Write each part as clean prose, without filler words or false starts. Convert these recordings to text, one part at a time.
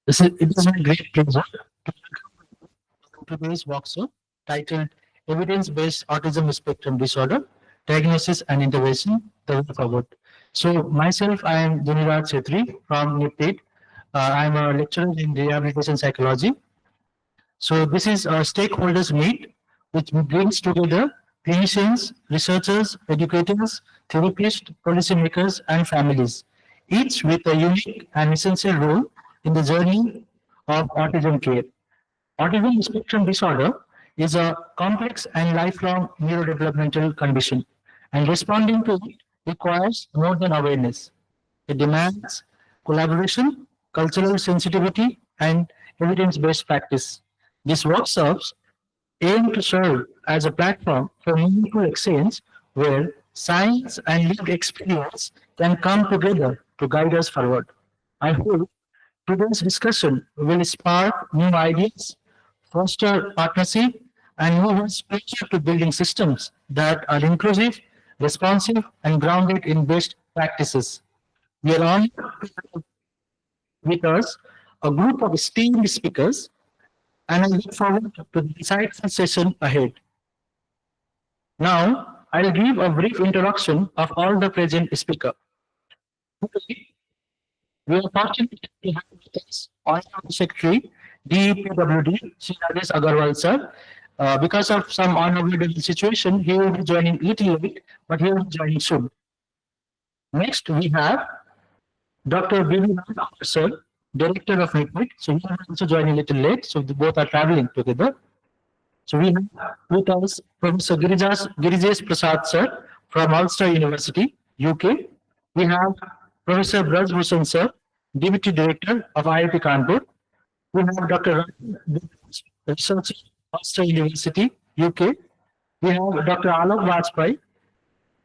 It is my great pleasure to welcome today's workshop titled Evidence-Based Autism Spectrum Disorder, Diagnosis and Intervention, the Way Forward. So myself, I am Duniraj Chetri from NIPTID. I am a lecturer in rehabilitation psychology. So this is a stakeholders meet, which brings together clinicians, researchers, educators, therapists, policymakers, and families, each with a unique and essential role in the journey of autism care. Autism spectrum disorder is a complex and lifelong neurodevelopmental condition, and responding to it requires more than awareness. It demands collaboration, cultural sensitivity, and evidence based practice. These workshops aim to serve as a platform for meaningful exchange where science and lived experience can come together to guide us forward. I hope today's discussion will spark new ideas, foster partnership, and move us closer to building systems that are inclusive, responsive, and grounded in best practices. We are on with us a group of esteemed speakers, and I look forward to the insightful session ahead. Now, I'll give a brief introduction of all the present speakers. Today, we are fortunate to have with us Honorable Secretary, DPWD, Sri Rajesh Agarwal sir. Because of some unavoidable situation, he will be joining little late, but he will be joining soon. Next, we have Dr. Bibi sir, Director of NIPMIT. So he will also join a little late. So both are traveling together. So we have with us Professor Girijesh Prasad sir from Ulster University, UK. We have Professor Braj Bhushan sir, Deputy Director of IIT Kanpur. We have Dr. Research Ulster University, UK. We have Dr. Alok Vajpayee,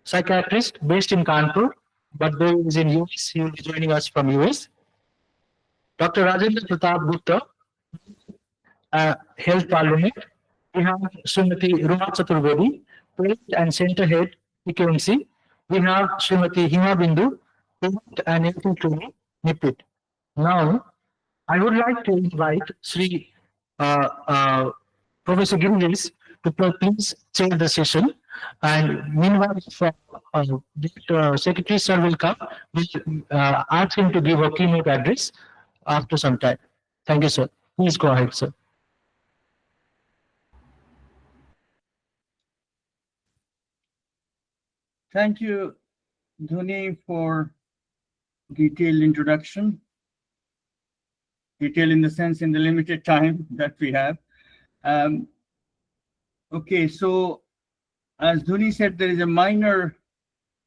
psychiatrist based in Kanpur, but though he is in US, he will be joining us from US. Dr. Rajendra Pratap Gupta, Health Parliament. We have Srimati Ruma Chaturvedi, Parent and Center Head, PKMC. We have Srimati Hima Bindu, Parent and Health Clinic, NIPIT. Now, I would like to invite Sri Professor Girish to please chair the session. And meanwhile, if Secretary Sir will come, we'll ask him to give a keynote address after some time. Thank you, sir. Please go ahead, sir. Thank you, Dhuni, for detailed introduction. Detail in the sense in the limited time that we have. Okay, so as Dhuni said, there is a minor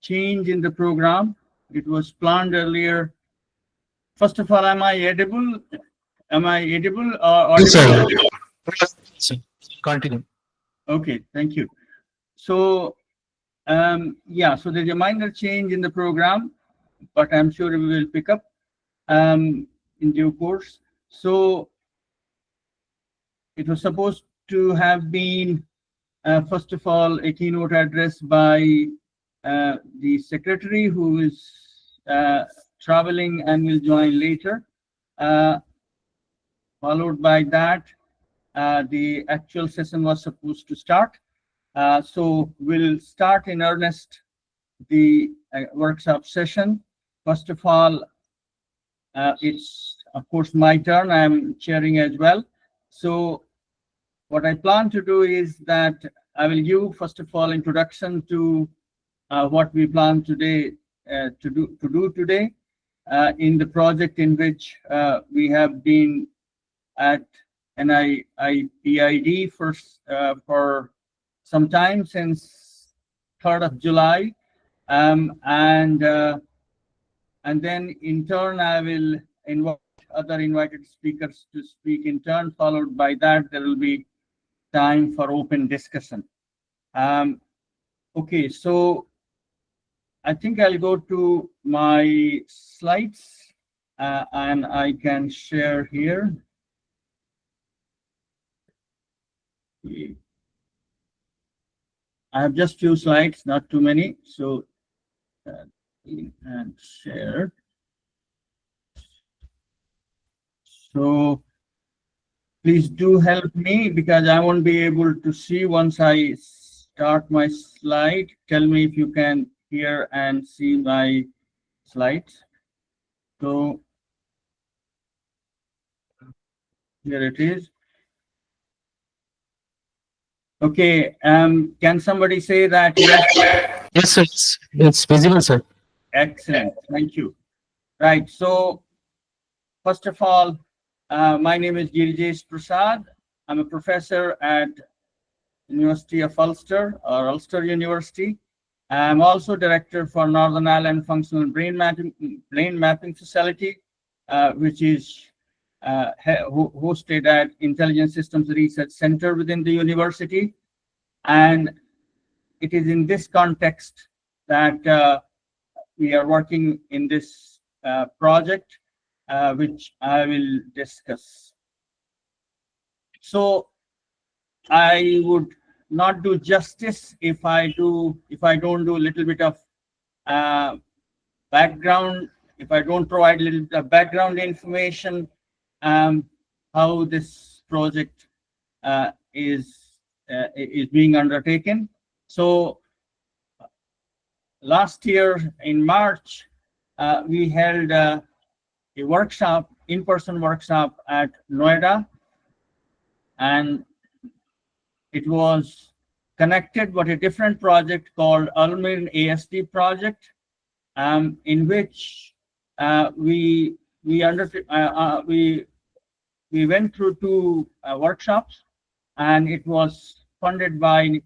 change in the program. It was planned earlier. First of all, am I edible? Am I edible or audible? Yes, sir. Continue. Okay, thank you. So, yeah, so there's a minor change in the program, but I'm sure we will pick up in due course. So, it was supposed to have been, first of all, a keynote address by the secretary, who is traveling and will join later. Followed by that, the actual session was supposed to start. So we'll start in earnest the workshop session. First of all, it's of course my turn. I'm chairing as well. So what I plan to do is that I will give first of all introduction to what we plan today to do today in the project in which we have been at NIPID for some time, since 3rd of July, and then in turn I will invite other invited speakers to speak in turn. Followed by that, there will be time for open discussion. Okay, so I think I'll go to my slides and I can share here. I have just few slides, not too many. So, and share. So please do help me because I won't be able to see once I start my slide. Tell me if you can hear and see my slides. So here it is. Okay, can somebody say that? Yes, Yes, sir. It's visible, sir. excellent. Thank you. Right. So first of all, my name is Girijesh Prasad. I'm a professor at University of Ulster or Ulster University. I'm also director for Northern Ireland Functional Brain Mapping Facility, which is hosted at Intelligent Systems Research Center within the university. And it is in this context that we are working in this project, which I will discuss. So I would not do justice if I don't do a little bit of uh, background, if I don't provide a little bit of background information, how this project is being undertaken. So last year in March, we held a workshop, in-person workshop at Noida, and it was connected but a different project called Almin ASD project, in which we undertook we went through two workshops, and it was funded by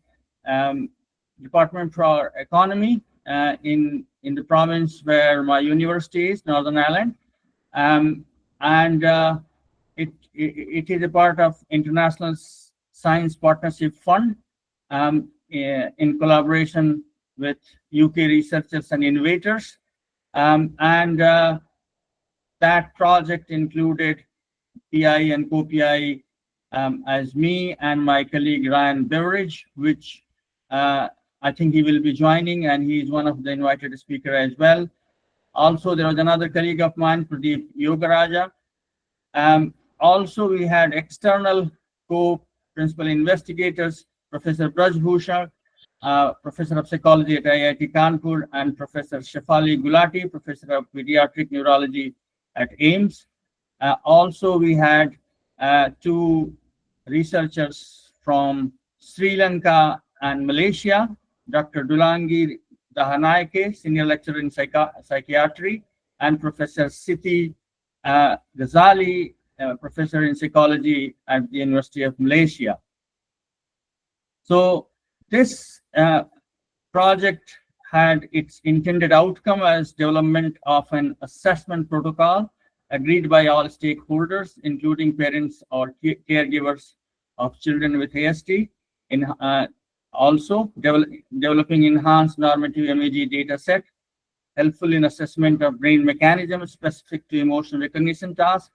Department for Economy in the province where my university is, Northern Ireland, and it is a part of International Science Partnership Fund in collaboration with UK researchers and innovators, and that project included PI and co-PI as me and my colleague Ryan Beveridge, which I think he will be joining, and he is one of the invited speaker as well. Also, there was another colleague of mine, Pradeep Yogaraja. Also, we had external co-principal investigators, Professor Braj Bhushan, Professor of Psychology at IIT Kanpur, and Professor Shefali Gulati, Professor of Pediatric Neurology at AIIMS. Also, we had two researchers from Sri Lanka and Malaysia, Dr. Dulangi Dahanayake, Senior Lecturer in Psychiatry, and Professor Siti Ghazali, Professor in Psychology at the University of Malaysia. So this project had its intended outcome as development of an assessment protocol agreed by all stakeholders, including parents or caregivers of children with ASD, in also developing enhanced normative MEG data set, helpful in assessment of brain mechanisms specific to emotion recognition tasks.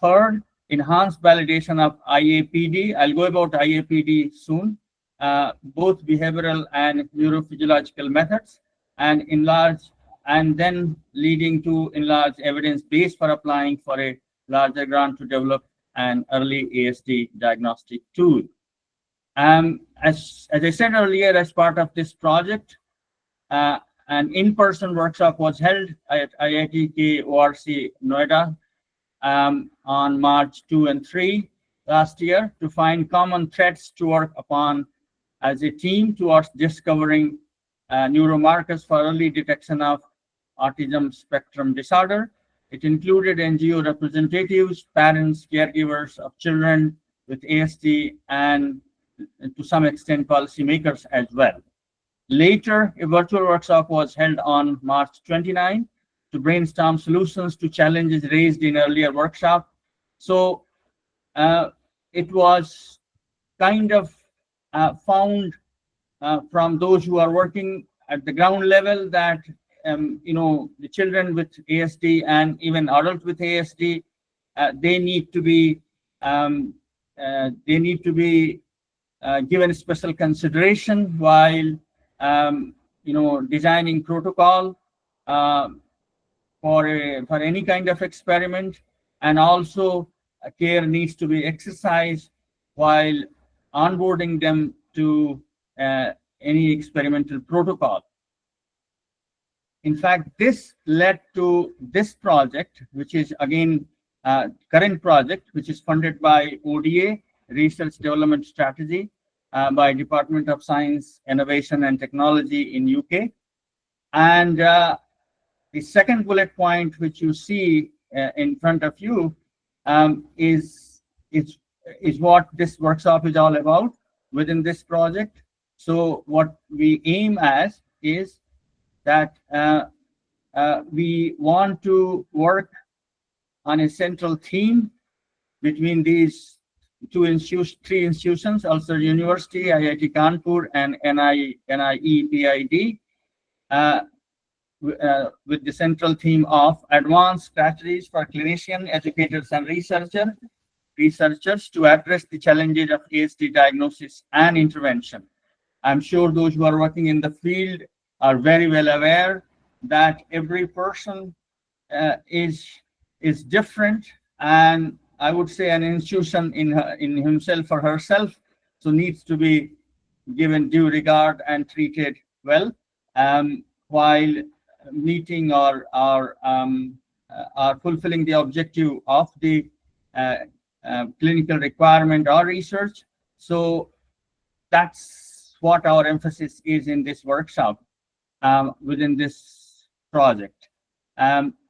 Third, enhanced validation of IAPD. I'll go about IAPD soon, both behavioral and neurophysiological methods, and then leading to enlarged evidence base for applying for a larger grant to develop an early ASD diagnostic tool. As I said earlier, as part of this project, an in-person workshop was held at IIT KORC Noida on March 2 and 3 last year to find common threads to work upon as a team towards discovering neuromarkers for early detection of autism spectrum disorder. It included NGO representatives, parents, caregivers of children with ASD, and to some extent policymakers as well. Later, a virtual workshop was held on March 29 to brainstorm solutions to challenges raised in earlier workshop. So it was kind of found from those who are working at the ground level that the children with ASD and even adults with ASD, they need to be given special consideration while designing protocol for any kind of experiment. and also care needs to be exercised while onboarding them to any experimental protocol. In fact, this led to this project, which is again current project, which is funded by ODA, Research Development Strategy, by Department of Science, Innovation and Technology in UK. And the second bullet point, which you see in front of you, is what this workshop is all about within this project. So what we aim as is that we want to work on a central theme between these three institutions, Ulster University, IIT Kanpur, and NIEPID, with the central theme of advanced strategies for clinicians, educators, and researchers to address the challenges of ASD diagnosis and intervention. I'm sure those who are working in the field are very well aware that every person is different, and I would say an institution in himself or herself, so needs to be given due regard and treated well, while meeting or fulfilling the objective of the clinical requirement or research. So that's what our emphasis is in this workshop within this project.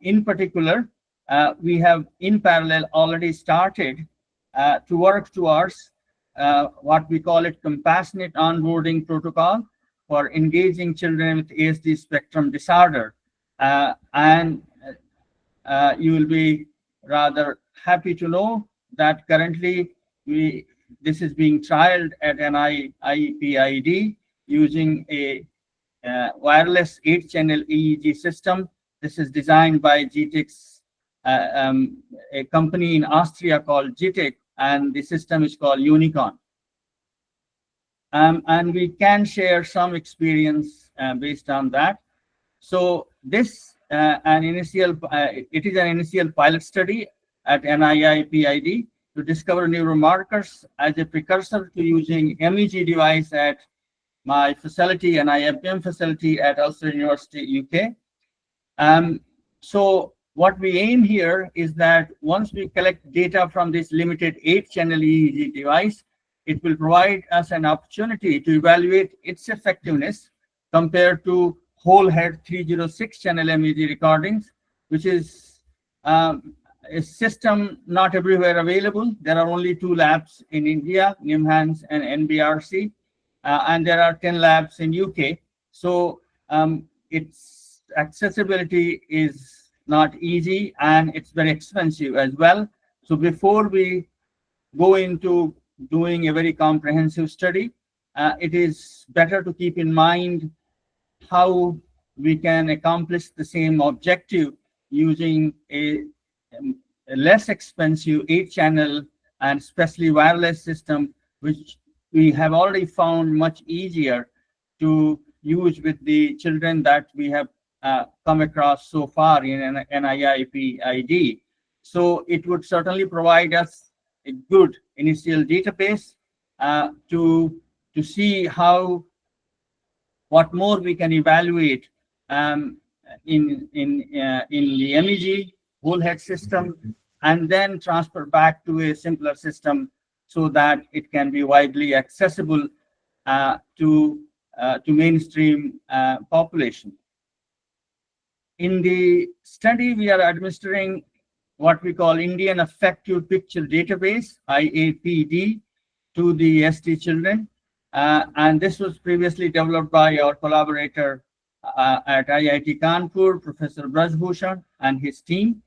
In particular, we have in parallel already started to work towards what we call it compassionate onboarding protocol for engaging children with ASD spectrum disorder. And you will be rather happy to know that currently this is being trialed at NIEPID using a wireless 8-channel EEG system. This is designed by GTEC's, a company in Austria called GTEC, and the system is called Unicorn. And we can share some experience based on that. So this it is an initial pilot study at NIEPID to discover neuromarkers as a precursor to using MEG device at my facility, NIFM facility at Ulster University, UK. So what we aim here is that once we collect data from this limited 8-channel EEG device, it will provide us an opportunity to evaluate its effectiveness compared to whole head 306-channel MEG recordings, which is a system not everywhere available. There are only 2 labs in India, NIMHANS and NBRC, and there are 10 labs in UK. So its accessibility is not easy, and it's very expensive as well. So before we go into doing a very comprehensive study, it is better to keep in mind how we can accomplish the same objective using a less expensive 8-channel and especially wireless system, which we have already found much easier to use with the children that we have come across so far in NIEPID. So it would certainly provide us a good initial database to see what more we can evaluate in the MEG whole head system, and then transfer back to a simpler system so that it can be widely accessible to mainstream population. In the study, we are administering what we call Indian Affective Picture Database, IAPD, to the SD children. And this was previously developed by our collaborator at IIT Kanpur, Professor Brajbhushan, and his team.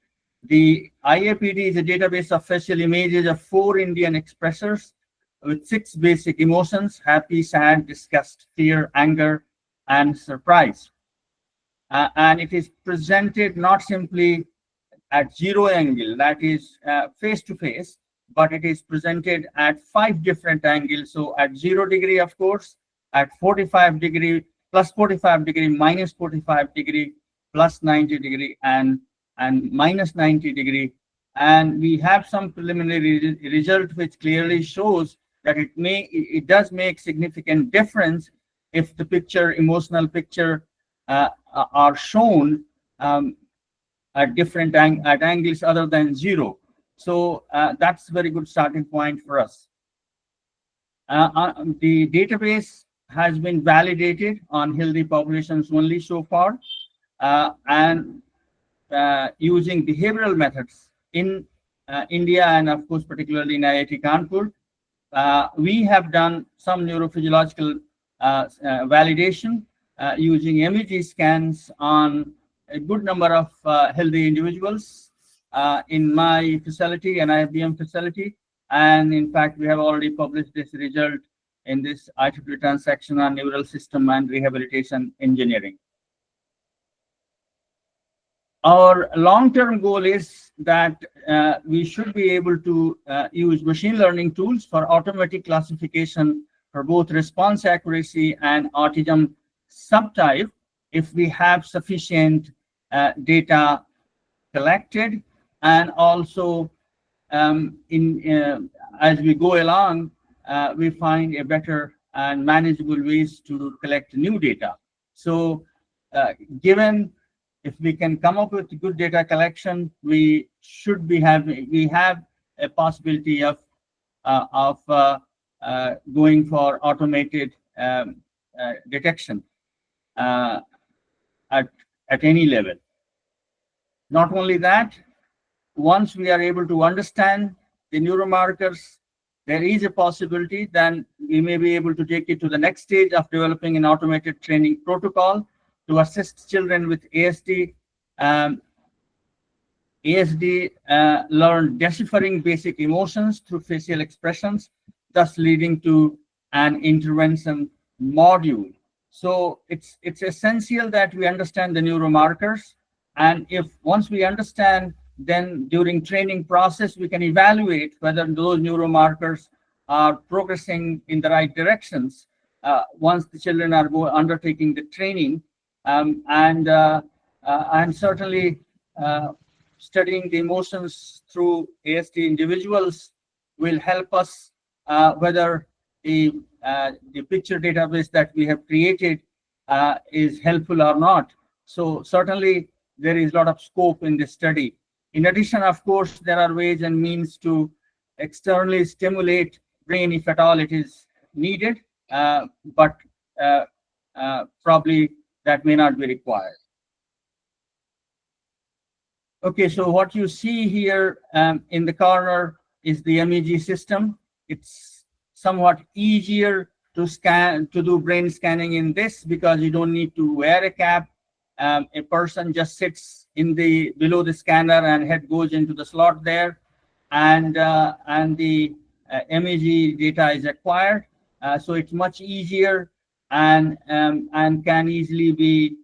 The IAPD is a database of facial images of 4 Indian expressors with 6 basic emotions: happy, sad, disgust, fear, anger, and surprise. And it is presented not simply at 0 angle, that is face to face, but it is presented at 5 different angles. So at 0 degree, of course, at 45 degree, plus 45 degree, minus 45 degree, plus 90 degree, and minus 90 degree, And we have some preliminary result which clearly shows that it does make significant difference if the emotional picture are shown at different at angles other than 0. So that's a very good starting point for us. The database has been validated on healthy populations only so far, and using behavioral methods in India, and of course particularly in IIT Kanpur. We have done some neurophysiological validation using MEG scans on a good number of healthy individuals in my facility, an IBM facility. And in fact, we have already published this result in this IEEE transaction on neural system and rehabilitation engineering. Our long-term goal is that we should be able to use machine learning tools for automatic classification for both response accuracy and autism subtype if we have sufficient data collected, and also as we go along, we find a better and manageable ways to collect new data. So given if we can come up with good data collection, we have a possibility of going for automated detection at any level. Not only that, once we are able to understand the neuromarkers, there is a possibility then we may be able to take it to the next stage of developing an automated training protocol to assist children with ASD. ASD learn deciphering basic emotions through facial expressions, thus leading to an intervention module. So it's essential that we understand the neuromarkers, and if once we understand, then during training process we can evaluate whether those neuromarkers are progressing in the right directions once the children are undertaking the training. And certainly studying the emotions through ASD individuals will help us whether the picture database that we have created is helpful or not. So certainly there is a lot of scope in this study. In addition, of course, there are ways and means to externally stimulate brain if at all it is needed, but probably that may not be required. Okay, so what you see here in the corner is the MEG system. It's somewhat easier to do brain scanning in this because you don't need to wear a cap. A person just sits in below the scanner and head goes into the slot there, and the MEG data is acquired. So it's much easier and can easily be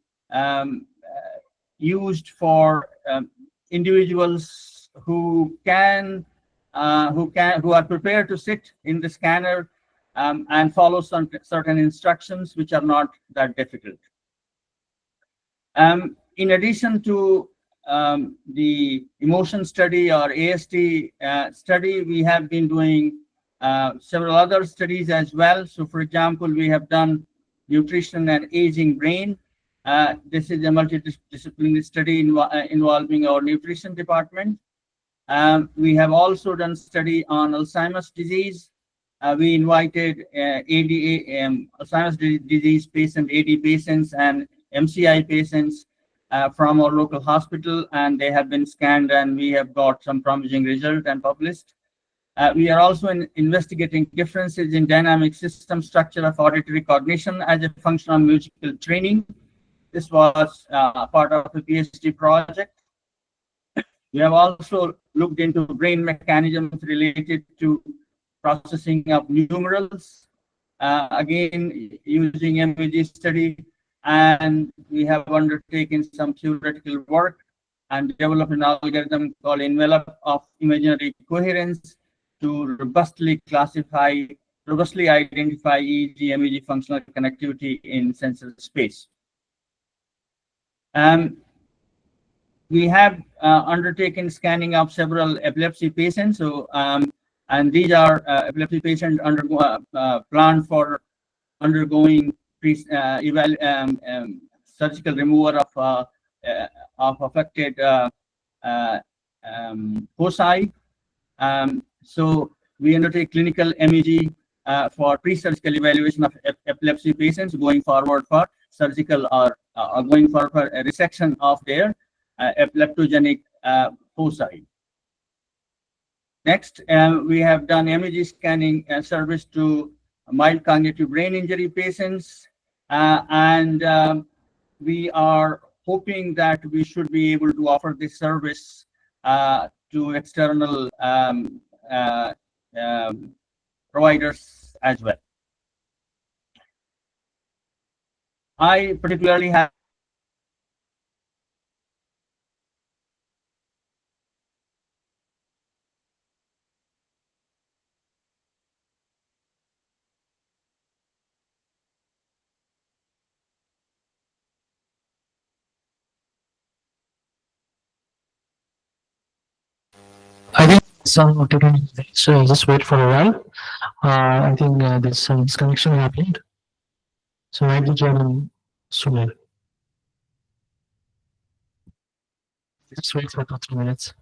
used for individuals who are prepared to sit in the scanner and follow some certain instructions which are not that difficult. In addition to the emotion study or ASD study, we have been doing several other studies as well. So for example, we have done nutrition and aging brain. This is a multidisciplinary study involving our nutrition department. We have also done study on Alzheimer's disease. We invited Alzheimer's disease patient, AD patients and MCI patients from our local hospital, and they have been scanned, and we have got some promising results and published. We are also investigating differences in dynamic system structure of auditory cognition as a function of musical training. This was part of a PhD project. We have also looked into brain mechanisms related to processing of numerals, again using MEG study, and we have undertaken some theoretical work and developed an algorithm called envelope of imaginary coherence to robustly identify EEG MEG functional connectivity in sensor space. We have undertaken scanning of several epilepsy patients. And these are epilepsy patients planned for undergoing surgical removal of affected foci. So we undertake clinical MEG for pre-surgical evaluation of epilepsy patients going forward for surgical or going forward for a resection of their epileptogenic foci. Next, we have done MEG scanning service to mild cognitive brain injury patients, and we are hoping that we should be able to offer this service to external providers as well. I particularly have I think some technical so just wait for a while. I think there's some disconnection happened. So I will join soon. Just wait for 2 3 minutes.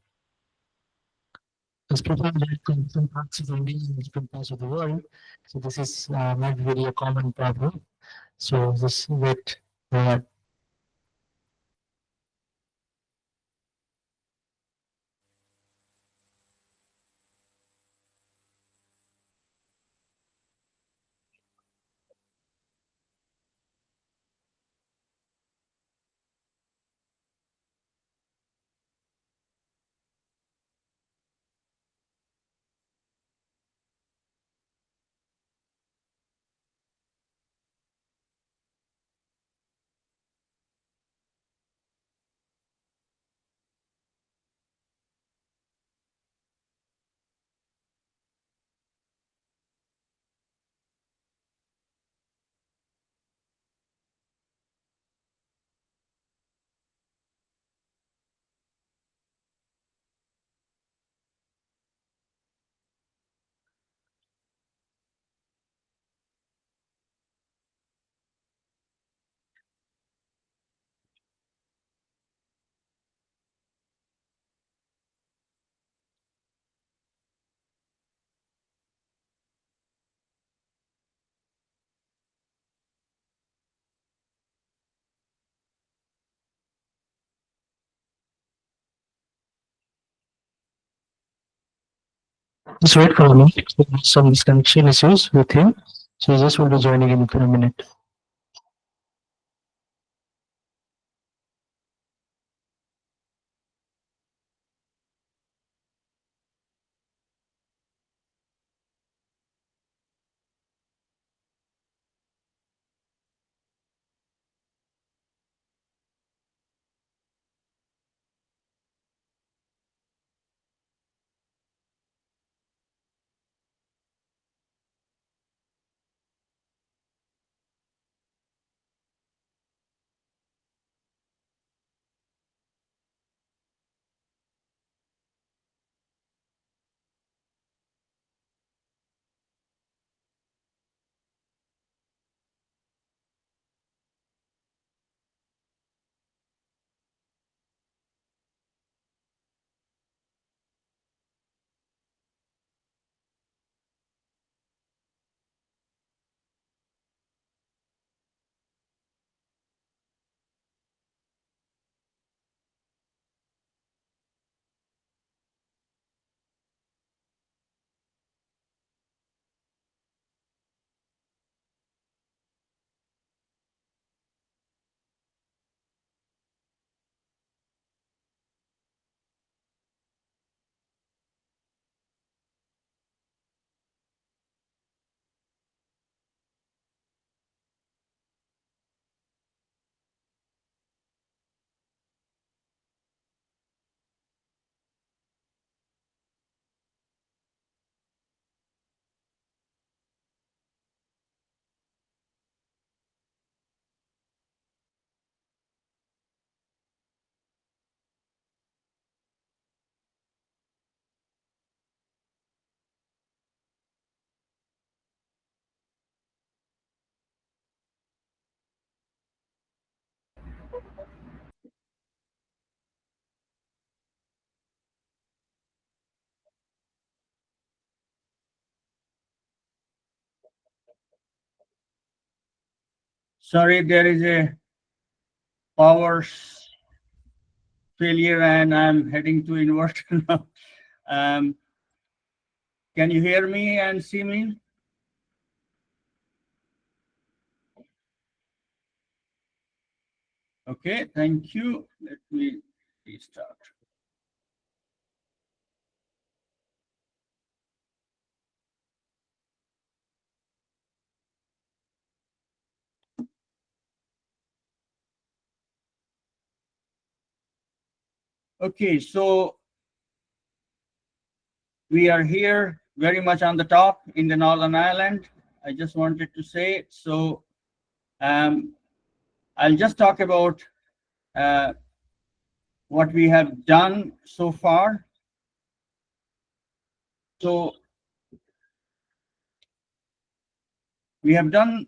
As people live in different parts of India and different parts of the world, so this is not really a common problem. So just wait. Uh, just wait for a minute. There's some disconnection issues with him. So just will be joining in for a minute. Sorry, there is a power failure and I'm heading to inverter now. Um, can you hear me and see me? Okay, thank you. Let me restart. Okay, so we are here very much on the top in the Northern Ireland. I just wanted to say, so I'll just talk about what we have done so far. So we have done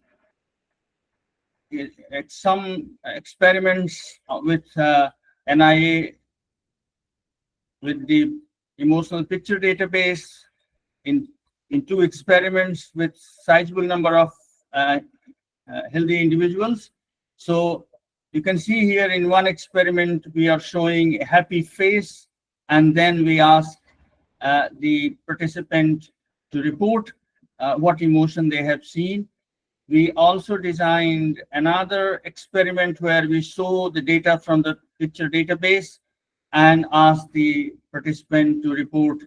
some experiments with NIA with the emotional picture database in two experiments with sizable number of healthy individuals. So you can see here in one experiment, we are showing a happy face, and then we ask the participant to report what emotion they have seen. We also designed another experiment where we show the data from the picture database and ask the participant to report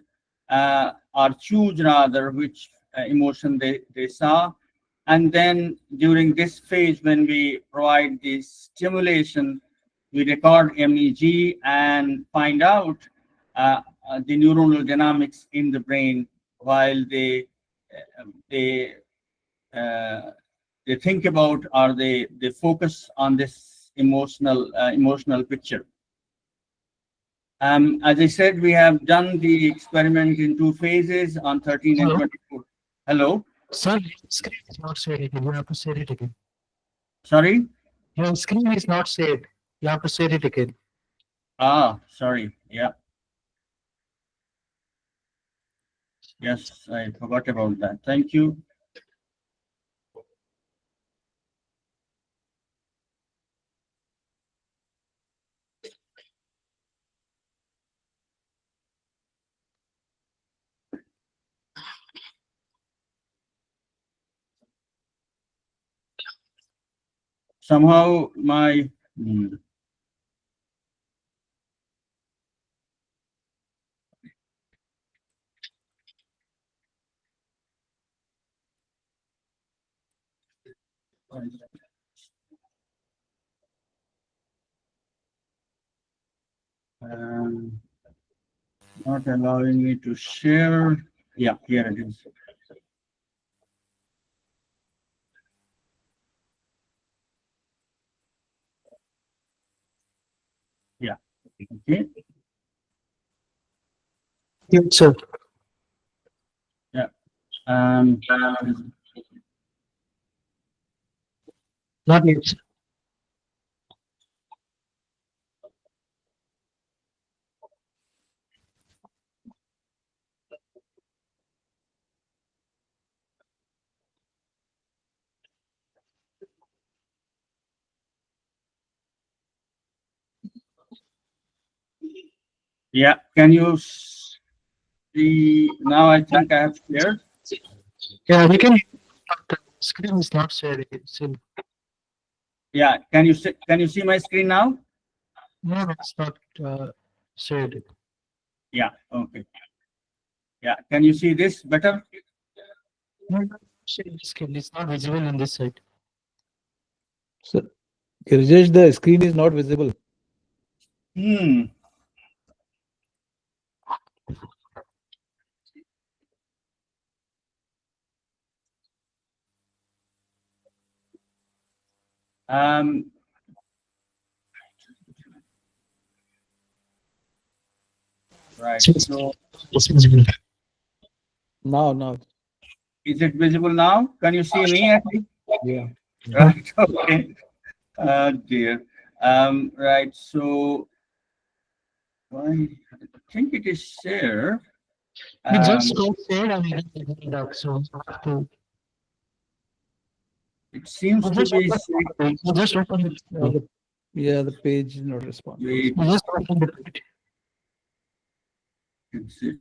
or choose rather which emotion they saw. And then during this phase, when we provide the stimulation, we record MEG and find out the neuronal dynamics in the brain while they uh, they think about or they focus on this emotional picture. As I said, we have done the experiment in two phases on 13 and Hello? 24. Hello? Sir, your screen is not shared again. You have to share it again. Sorry? Your screen is not shared. You have to share it again. Ah, sorry. Yeah. Yes, I forgot about that. Thank you. Somehow my um, not allowing me to share. Yeah, here it is. Yeah. Okay. Yes, sir. Yeah. Um, Not yet. Sir. yeah. Can you see now? I think I have shared. Yeah, we can. The screen is not shared again. Still. Yeah. Can you see my screen now? No, no, it's not shared. Yeah. Okay. Yeah. Can you see this better? No, no, share the screen. It's not visible on this side. So, Rajesh, the screen is not visible. Hmm. Um. Right. So It's visible. Now, is it visible now? Can you see me actually? yeah. Right. Okay. Dear. Right. So I think it is shared. We just Um, got shared and we didn't get it up. So we have to. It seems to Just be. just open the Yeah, the page is not responding. Wait, just open the page. it's it.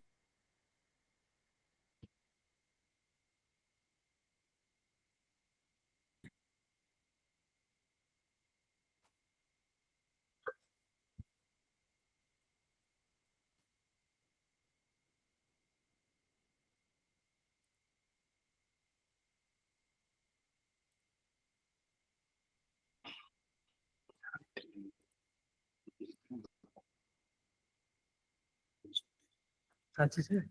That's it.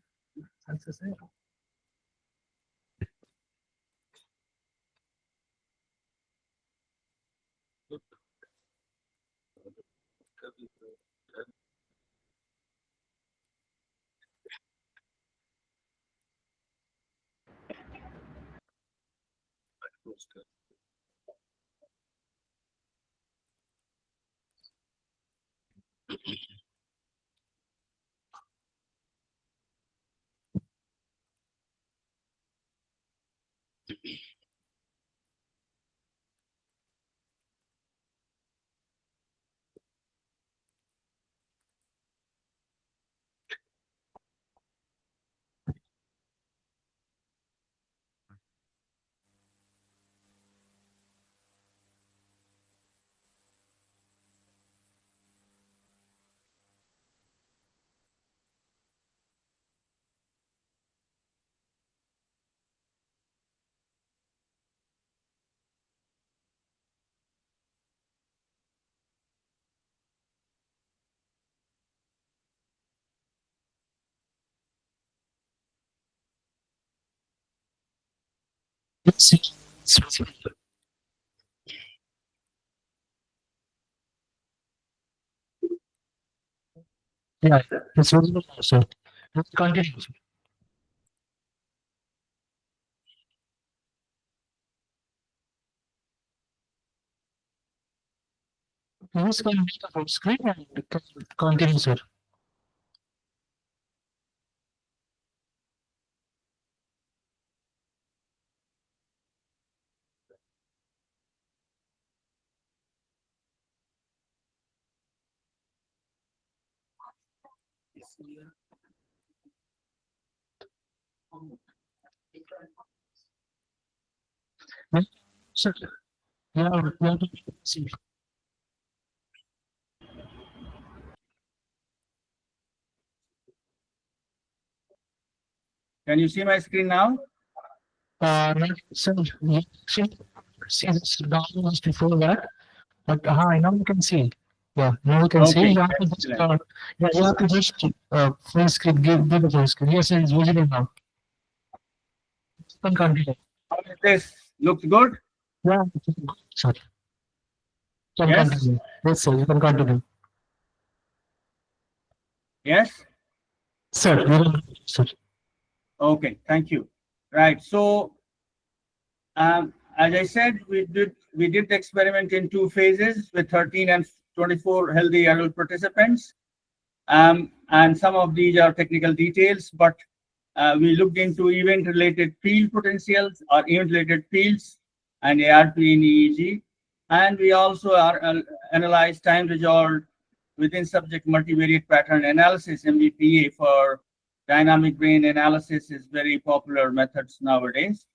That's it. Yeah, it's visible also. Let's continue. Please can make a full screen and continue, sir. Sir, yeah, we have to see. Can you see my screen now? Not, sir, you see this documents before that, but now you can see. Yeah, now you can see. Okay, You have to just, excellent. yeah, you have to just full screen, give the full screen. Yes, it's visible now. You can continue. How is this? Looks good? Yeah, sir. You can Yes? continue. Yes, sir, you can continue. Yes? Sir, sir. Okay, thank you. Right. So, as I said, we did the experiment in 2 phases with 13 and 24 healthy adult participants. And some of these are technical details, but we looked into event-related field potentials or event-related fields and ARP in EEG. And we also analyzed time-resolved within subject multivariate pattern analysis, MVPA, for dynamic brain analysis is very popular methods nowadays.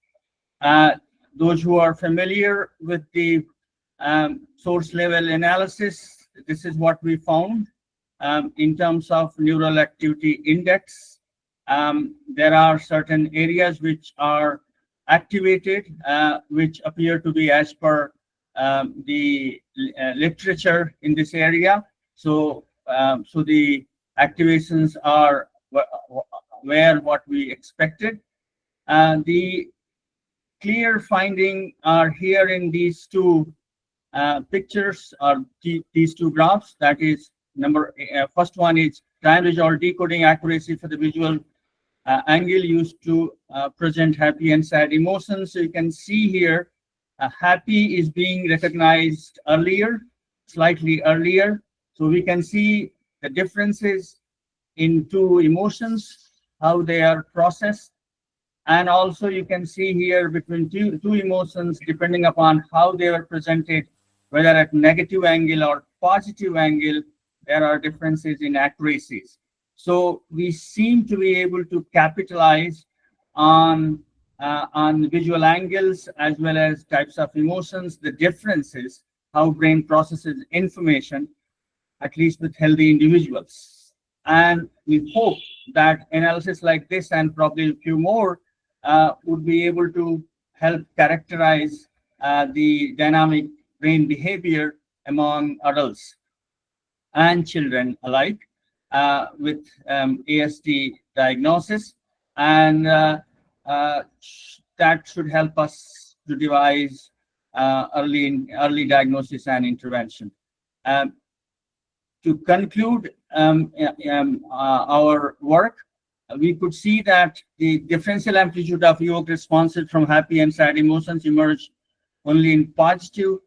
Those who are familiar with the source level analysis, this is what we found. In terms of neural activity index, there are certain areas which are activated, which appear to be as per the literature in this area. So, so the activations are where what we expected. The clear finding are here in these 2 pictures or these 2 graphs. That is first one is time resolved decoding accuracy for the visual angle used to present happy and sad emotions. So you can see here, happy is being recognized earlier, slightly earlier. So we can see the differences in 2 emotions, how they are processed. And also you can see here between two emotions, depending upon how they were presented, whether at negative angle or positive angle, there are differences in accuracies. So we seem to be able to capitalize on visual angles as well as types of emotions, the differences, how brain processes information, at least with healthy individuals. And we hope that analysis like this and probably a few more would be able to help characterize the dynamic brain behavior among adults and children alike with ASD diagnosis. And that should help us to devise early diagnosis and intervention. Um, to conclude our work, we could see that the differential amplitude of evoked responses from happy and sad emotions emerge only in positive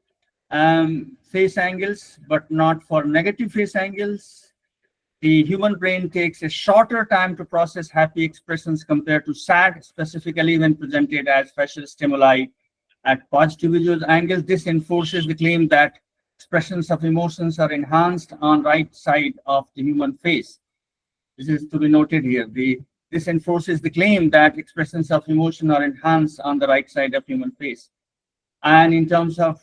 face angles, but not for negative face angles. The human brain takes a shorter time to process happy expressions compared to sad, specifically when presented as facial stimuli at positive visual angles. This enforces the claim that expressions of emotions are enhanced on right side of the human face. This is to be noted here. This enforces the claim that expressions of emotion are enhanced on the right side of human face. And in terms of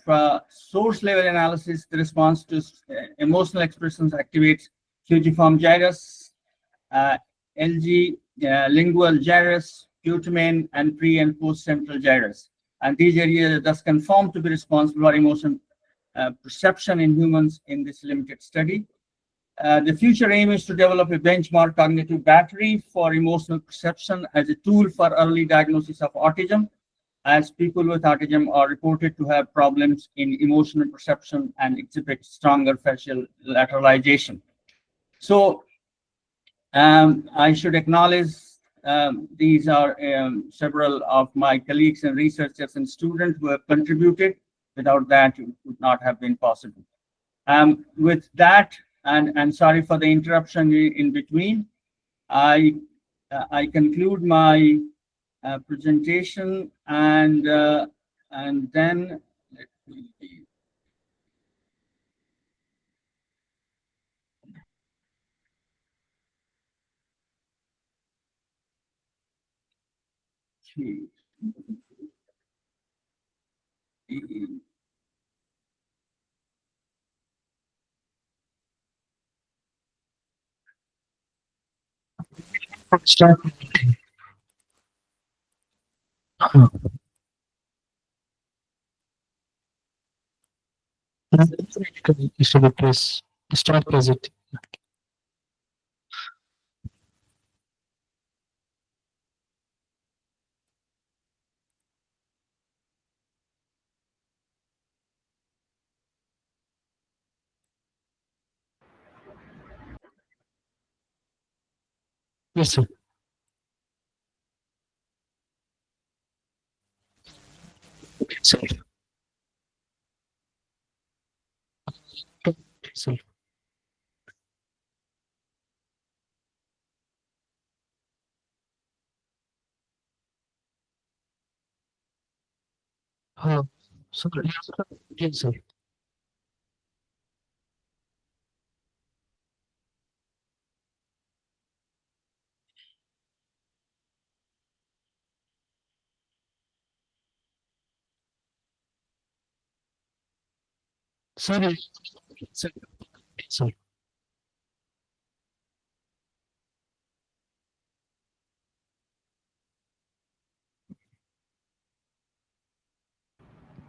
source level analysis, the response to emotional expressions activates fusiform gyrus, LG, lingual gyrus, putamen, and pre and post central gyrus. And these areas are thus confirmed to be responsible for emotion perception in humans in this limited study. The future aim is to develop a benchmark cognitive battery for emotional perception as a tool for early diagnosis of autism, as people with autism are reported to have problems in emotional perception and exhibit stronger facial lateralization. So I should acknowledge these are several of my colleagues and researchers and students who have contributed. Without that, it would not have been possible. With that, and sorry for the interruption in between, I conclude my presentation, and then let me see. Start. You should press start present. Yes, sir. Sir. Sir. Sir. Yes, sir. Sir. Sir. Sir.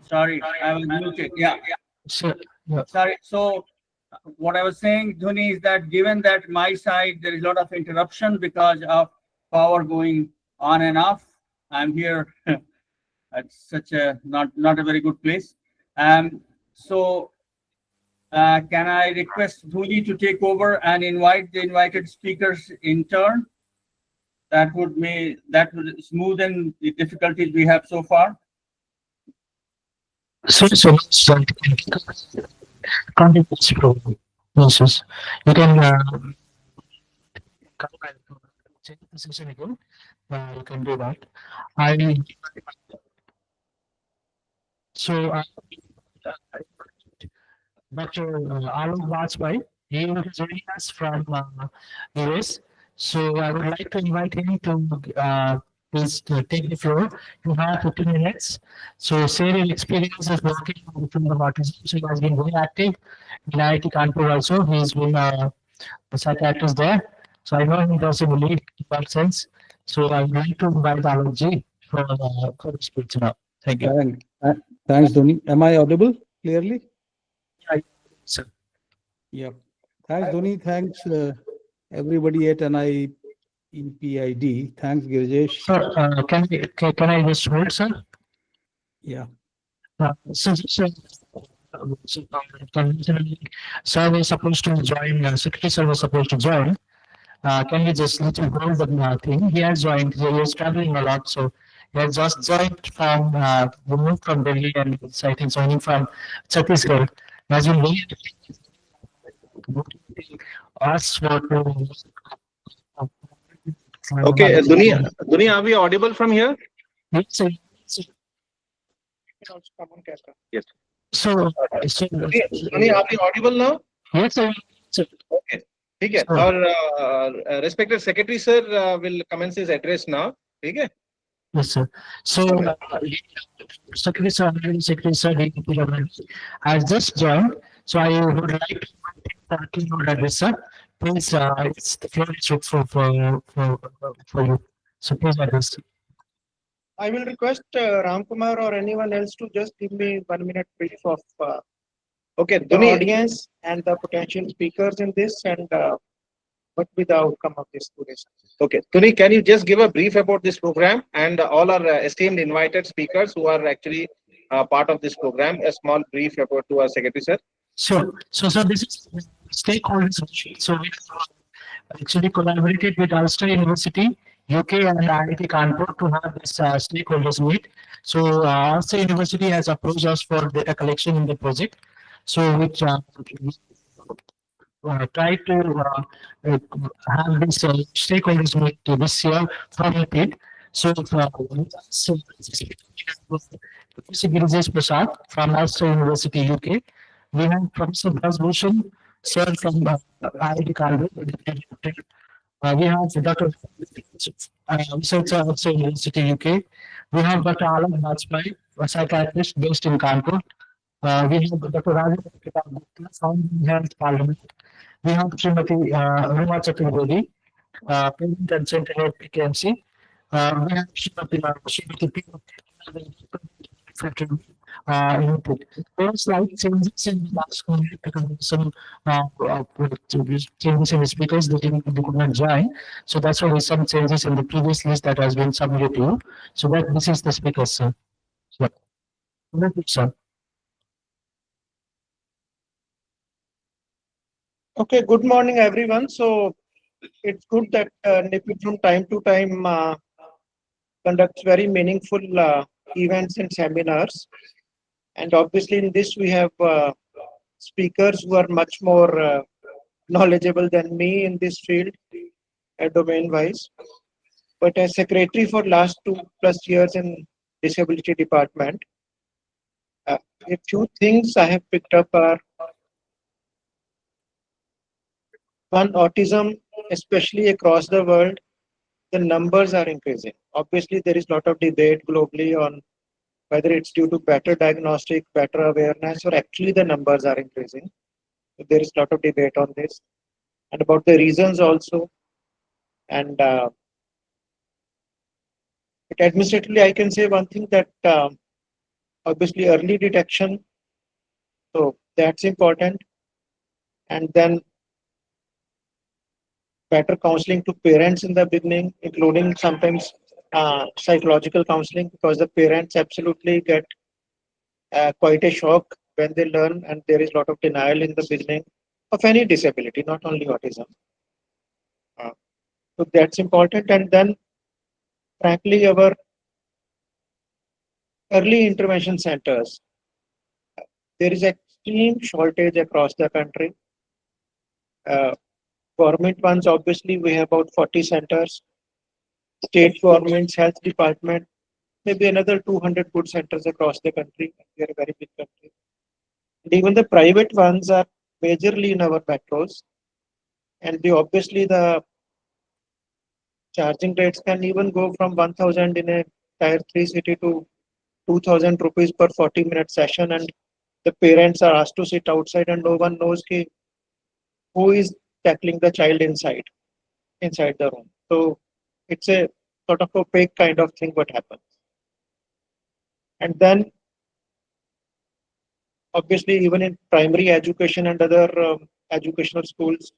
Sorry, I was muted. Yeah, Sir. Yeah. sorry. So what I was saying, Dhuni, is that given that my side there is a lot of interruption because of power going on and off, I'm here at such a not a very good place. So can I request Dhuni to take over and invite the invited speakers in turn? That would smoothen the difficulties we have so far. Sorry so much, sir. Content is problem. Yes, yes. You can come back to check the session again. You can do that. I so Dr. Alok Vajpayee. He is joining us from US. So I would like to invite him to please take the floor. You have 15 minutes. So share your experiences working with the autism. So he has been very active in IIT Kanpur also. He's been a psychiatrist there. So I know him personally in that sense. So I would like to invite Alok ji for the speech now. Thank you. Thanks, Dhoni. Am I audible clearly? Yeah, sir. Yep. Thanks, Dhoni. Thanks, everybody at NI EPID. Thanks, Girjesh. Sir, can I just hold, sir? Yeah. Conventionally, sir was supposed to join, secretary sir was supposed to join. Can you just little hold the thing? He has joined. He was traveling a lot, so he has just joined from removed from Delhi and it's, I think joining from Chhattisgarh. He has been very motivating us for to. Okay, Dhoni, are we audible from here? Yes, sir. Yes. So, Dhoni, are we audible now? yes, sir. Okay. ठीक है Sure. और respected secretary sir will commence his address now. ठीक है? Yes, sir. So, Secretary Sir, Secretary Sir, has just joined. So, I would like to keynote address, sir. Please, it's the floor is for you. So, please address. I will request Ramkumar or anyone else to just give me 1 minute brief of Okay, the Dhoni, audience and the potential speakers in this and what will be the outcome of this today's. okay, Dhoni, can you just give a brief about this program and all our esteemed invited speakers who are actually part of this program, a small brief about to our secretary sir? Sure. So, sir, this is stakeholders. So, we actually collaborated with Ulster University, UK, and IIT Kanpur to have this stakeholders meet. So, Ulster University has approached us for data collection in the project. So, which try to have this stakeholders meet this year from it. So, Girjesh Prasad from Ulster University, UK. We have Professor Bhushan, sir from IIT Kanpur. We have Dr. Researcher also University, UK. We have Dr. Alan Vajpayee, a psychiatrist based in Kanpur. We have Dr. Rajan from Health Parliament. We have Srimati Ruma Chaturvedi, President and Central at PKMC. We have Srimati P. Input. There are slight changes in the last some changes in the speakers they could not join. So that's why there's some changes in the previous list that has been submitted to you. So that this is the speakers, sir. So, thank you, sir. Okay, good morning, everyone. So it's good that NIPID from time to time conducts very meaningful events and seminars. And obviously, in this, we have speakers who are much more knowledgeable than me in this field, domain wise. But as secretary for last 2+ years in disability department, a few things I have picked up are one, autism, especially across the world, the numbers are increasing. Obviously, there is a lot of debate globally on whether it's due to better diagnostic, better awareness, or actually the numbers are increasing. So there is a lot of debate on this and about the reasons also. And but administratively, I can say one thing that obviously early detection, so that's important. And then better counseling to parents in the beginning, including sometimes psychological counseling, because the parents absolutely get quite a shock when they learn, and there is a lot of denial in the beginning of any disability, not only autism. So that's important. And then, frankly, our early intervention centers, there is extreme shortage across the country. Government ones, obviously, we have about 40 centers. state governments, health department, maybe another 200 good centers across the country. We are a very big country. And even the private ones are majorly in our metros. And obviously the charging rates can even go from 1,000 in a tier 3 city to 2,000 rupees per 40-minute session. And the parents are asked to sit outside and no one knows who is tackling the child inside the room. So it's a sort of opaque kind of thing what happens. And then obviously even in primary education and other educational schools,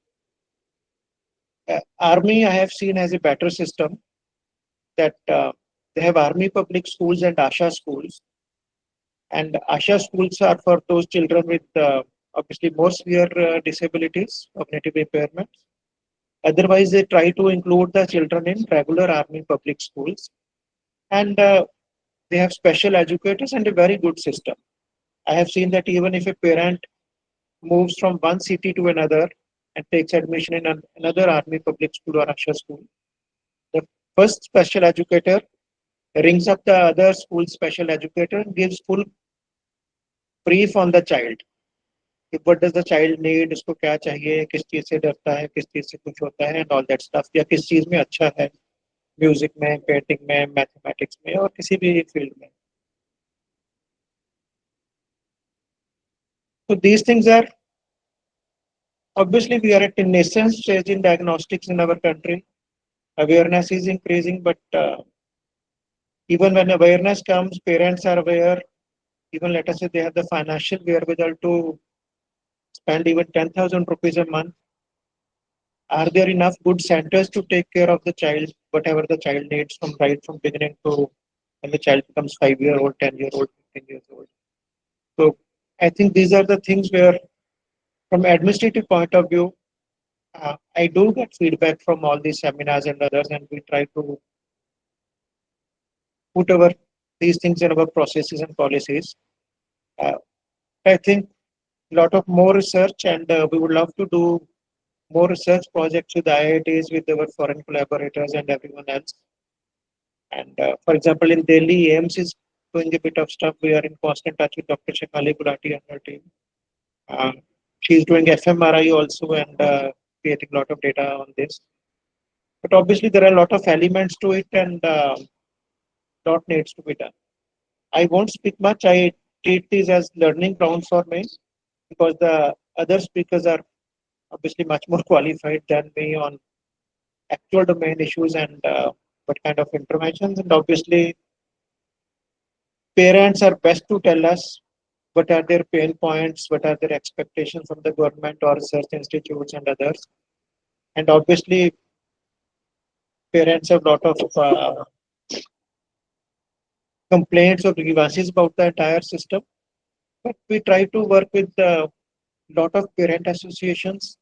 Army I have seen as a better system that they have Army public schools and Asha schools. And Asha schools are for those children with obviously more severe disabilities, cognitive impairments. Otherwise, they try to include the children in regular Army public schools. And they have special educators and a very good system. I have seen that even if a parent moves from one city to another and takes admission in another Army public school or Asha school, the first special educator rings up the other school special educator and gives full brief on the child. What does the child need, इसको क्या चाहिए, किस चीज से डरता है, किस चीज से कुछ होता है, and all that stuff, या किस चीज में अच्छा है, म्यूजिक में, पेंटिंग में, मैथमेटिक्स में और किसी भी फील्ड में. So these things are obviously we are at a nascent stage in diagnostics in our country. Awareness is increasing, but even when awareness comes, parents are aware. Even let us say they have the financial wherewithal to spend even 10,000 rupees a month. Are there enough good centers to take care of the child, whatever the child needs from beginning to when the child becomes 5-year-old, 10-year-old, 15 years old? So I think these are the things where, from administrative point of view, I do get feedback from all these seminars and others, and we try to put these things in our processes and policies. I think a lot of more research, and we would love to do more research projects with IITs, with our foreign collaborators and everyone else. And for example, in Delhi, AIMS is doing a bit of stuff. We are in constant touch with Dr. Shekhali Gulati and her team. She's doing fMRI also and creating a lot of data on this. But obviously, there are a lot of elements to it, and lot needs to be done. I won't speak much. I treat these as learning grounds for me because the other speakers are obviously much more qualified than me on actual domain issues and what kind of interventions. And obviously, parents are best to tell us what are their pain points, what are their expectations from the government or research institutes and others. And obviously, parents have a lot of complaints or grievances about the entire system. But we try to work with a lot of parent associations,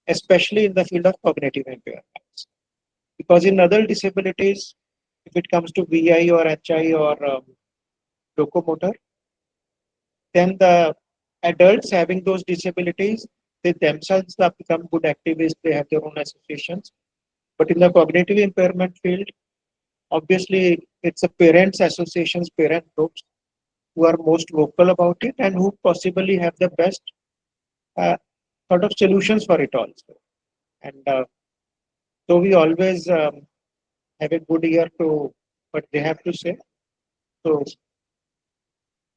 especially in the field of cognitive impairments. Because in other disabilities, if it comes to VI or HI or locomotor, then the adults having those disabilities, they themselves have become good activists, they have their own associations. But in the cognitive impairment field, obviously it's the parents associations, parent groups who are most vocal about it and who possibly have the best sort of solutions for it also. And so we always have a good ear to what they have to say. So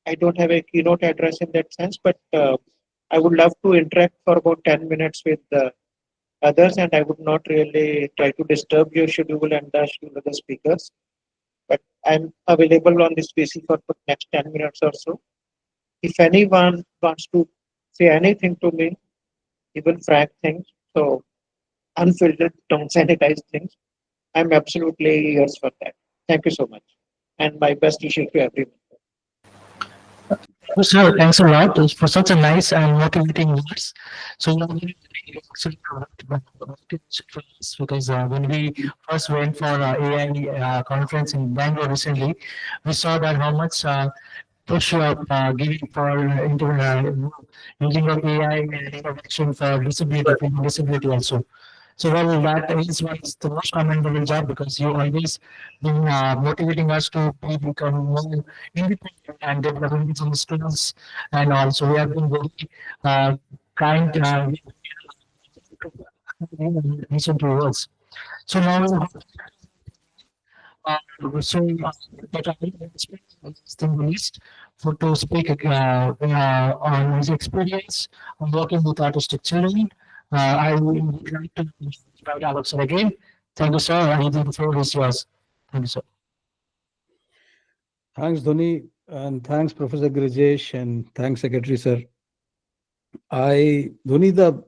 I don't have a keynote address in that sense, but I would love to interact for about 10 minutes with others, and I would not really try to disturb your schedule and the schedule of the speakers. But I'm available on this PC for the next 10 minutes or so. If anyone wants to say anything to me, even frank things, so unfiltered, don't sanitize things, I'm absolutely ears for that. Thank you so much. And my best wishes to everyone. Sir, thanks a lot for such a nice and motivating words. So, actually, because when we first went for AI conference in Bangalore recently, we saw that how much push you are giving for using of AI and innovation for disability also. So well, that is what's the most commendable job, because you always been motivating us to become more independent and developing some skills, and also we have been very kind recent to us. So now uh, so, but I will expect list for to speak on his experience on working with autistic children. I would like to invite Alex sir again. Thank you, sir. I think the floor is yours. Thank you, sir. Thanks, Dhoni, and thanks, Professor Grijesh, and thanks, Secretary, sir. Dhoni, the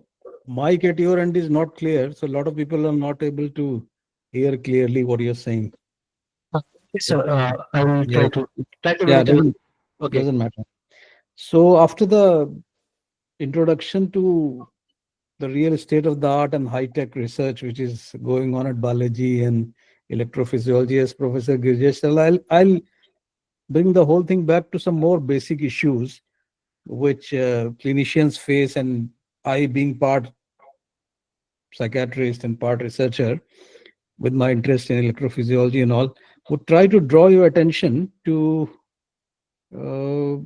mic at your end is not clear, so a lot of people are not able to hear clearly what you're saying. Yes, sir. I will Yeah, try to yeah, wait. Okay. doesn't matter. So after the introduction to the real state of the art and high-tech research which is going on at Balaji and electrophysiology, as Professor Girjesh said, I'll bring the whole thing back to some more basic issues which clinicians face, and I, being part psychiatrist and part researcher with my interest in electrophysiology and all, would try to draw your attention to uh,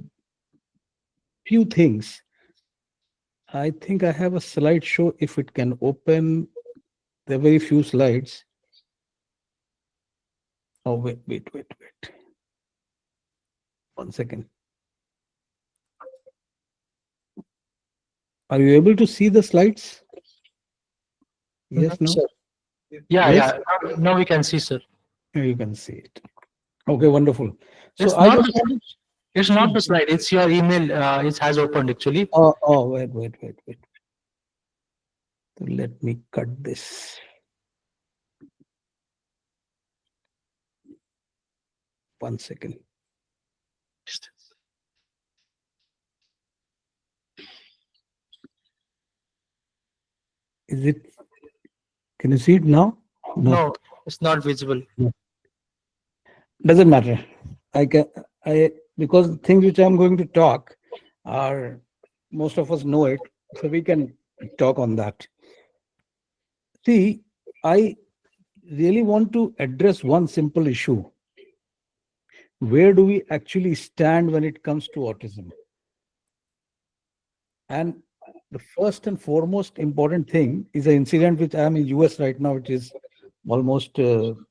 few things. I think I have a slideshow. If it can open, there are very few slides. Oh, wait. 1 second. Are you able to see the slides? Yes, no? Sir. Yeah, Yes? yeah. Now we can see, sir. Yeah, you can see it. Okay, wonderful. So It's I not. just wanted. It's not the slide. It's your email. It has opened actually. Wait. So let me cut this. 1 second. Is it? Can you see it now? No, it's not visible. Doesn't matter. I can. Because things which I'm going to talk are, most of us know it, so we can talk on that. See, I really want to address one simple issue. Where do we actually stand when it comes to autism? And the first and foremost important thing is an incident which I am in US right now, which is almost 1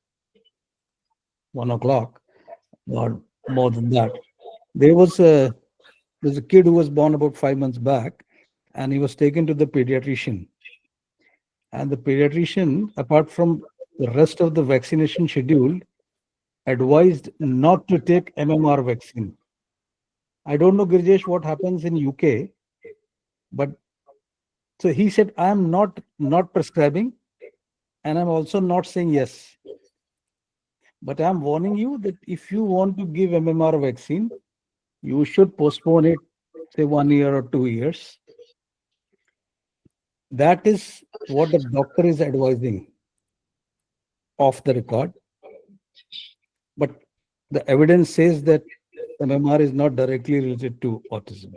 o'clock or more than that. There's a kid who was born about 5 months back, and he was taken to the pediatrician. And the pediatrician, apart from the rest of the vaccination schedule, advised not to take MMR vaccine. I don't know, Girjesh, what happens in UK, but so he said, I am not prescribing, and I'm also not saying yes. But I'm warning you that if you want to give MMR vaccine, you should postpone it, say 1 year or 2 years. That is what the doctor is advising off the record. But the evidence says that MMR is not directly related to autism.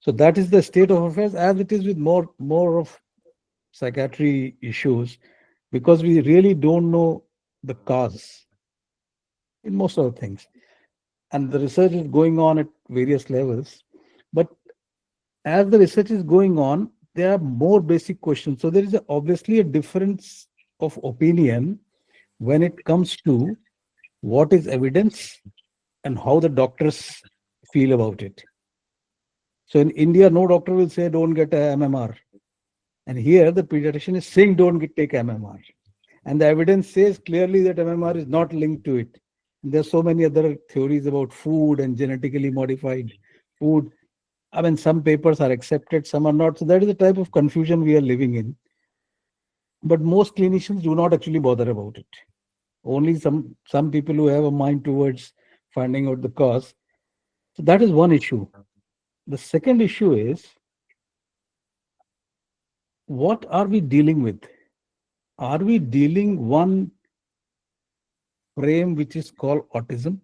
So that is the state of affairs, as it is with more of psychiatry issues, because we really don't know the cause in most of the things. And the research is going on at various levels. But as the research is going on, there are more basic questions. So there is obviously a difference of opinion when it comes to what is evidence and how the doctors feel about it. So in India, no doctor will say don't get a MMR. And here the pediatrician is saying don't take MMR. And the evidence says clearly that MMR is not linked to it. And there's so many other theories about food and genetically modified food. I mean, some papers are accepted, some are not. So that is the type of confusion we are living in. But most clinicians do not actually bother about it. Only some people who have a mind towards finding out the cause. So that is one issue. The second issue is, what are we dealing with? Are we dealing one frame which is called autism,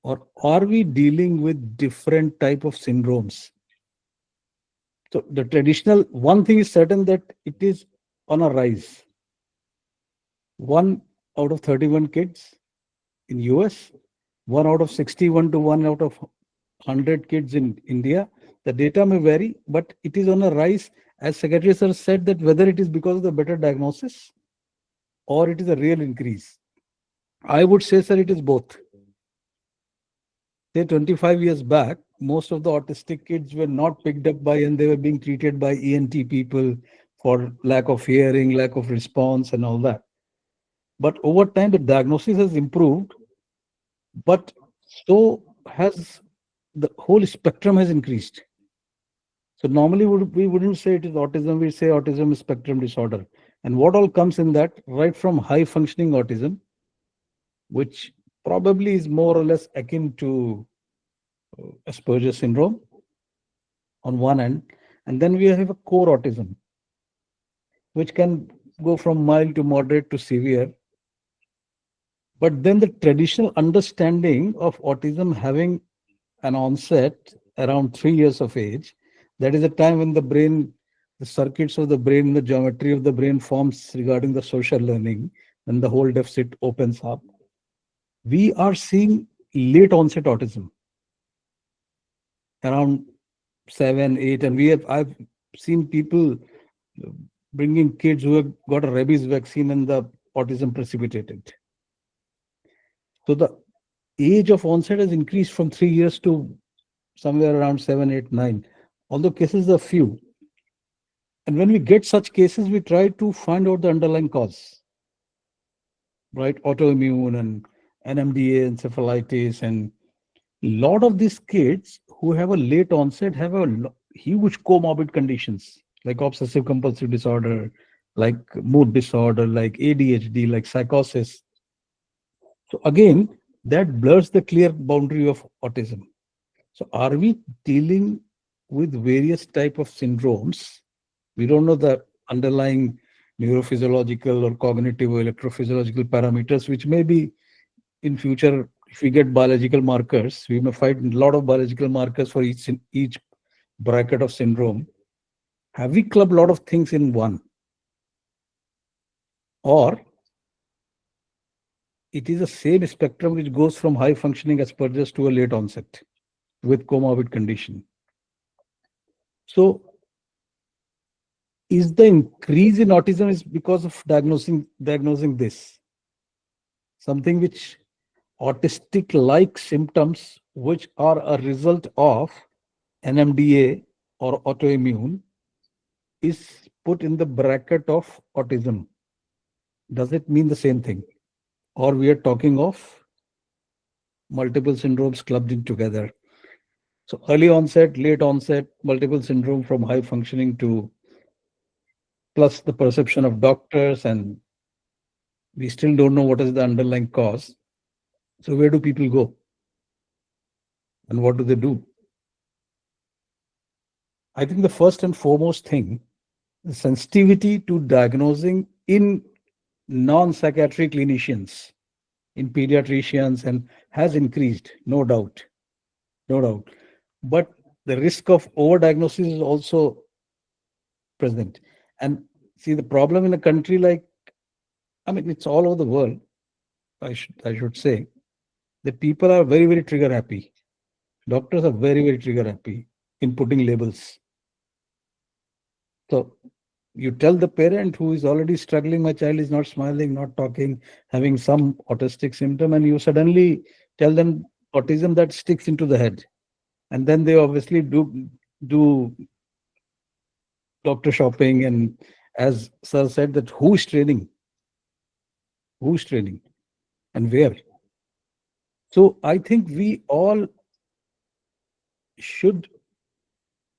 or are we dealing with different type of syndromes? So the traditional one thing is certain, that it is on a rise. 1 out of 31 kids in US, 1 out of 61 to 1 out of 100 kids in India. The data may vary, but it is on a rise. As Secretary Sir said, that whether it is because of the better diagnosis or it is a real increase. I would say, sir, it is both. Say 25 years back, most of the autistic kids were not picked up by and they were being treated by ENT people for lack of hearing, lack of response, and all that. But over time, the diagnosis has improved, but so has the whole spectrum has increased. So normally we wouldn't say it is autism, we say autism spectrum disorder. And what all comes in that, right from high functioning autism, which probably is more or less akin to Asperger's syndrome on one end, and then we have a core autism, which can go from mild to moderate to severe. But then the traditional understanding of autism having an onset around 3 years of age, that is the time when the brain, the circuits of the brain, the geometry of the brain forms regarding the social learning, and the whole deficit opens up. We are seeing late onset autism around 7, 8, and I've seen people bringing kids who have got a rabies vaccine and the autism precipitated. So the age of onset has increased from 3 years to somewhere around 7, 8, 9. Although cases are few. And when we get such cases, we try to find out the underlying cause, right? Autoimmune and NMDA, encephalitis, and a lot of these kids who have a late onset have a huge comorbid conditions like obsessive compulsive disorder, like mood disorder, like ADHD, like psychosis. So again, that blurs the clear boundary of autism. So are we dealing with various type of syndromes? We don't know the underlying neurophysiological or cognitive or electrophysiological parameters, which may be in future, if we get biological markers, we may find a lot of biological markers for each bracket of syndrome. Have we clubbed a lot of things in one? Or it is the same spectrum which goes from high functioning Asperger's to a late onset with comorbid condition. So is the increase in autism is because of diagnosing this? Something which autistic-like symptoms which are a result of NMDA or autoimmune is put in the bracket of autism. Does it mean the same thing? Or we are talking of multiple syndromes clubbed in together? So early onset, late onset, multiple syndrome from high functioning to plus the perception of doctors, and we still don't know what is the underlying cause. So where do people go? And what do they do? I think the first and foremost thing, the sensitivity to diagnosing in non-psychiatric clinicians, in pediatricians, and has increased, no doubt, no doubt. But the risk of overdiagnosis is also present. And see, the problem in a country like, I mean, it's all over the world, I should say, that people are very, very trigger happy. Doctors are very, very trigger happy in putting labels. So you tell the parent who is already struggling, my child is not smiling, not talking, having some autistic symptom, and you suddenly tell them autism, that sticks into the head. And then they obviously do doctor shopping. And as sir said, that who's training? Who's training? And where? So I think we all should,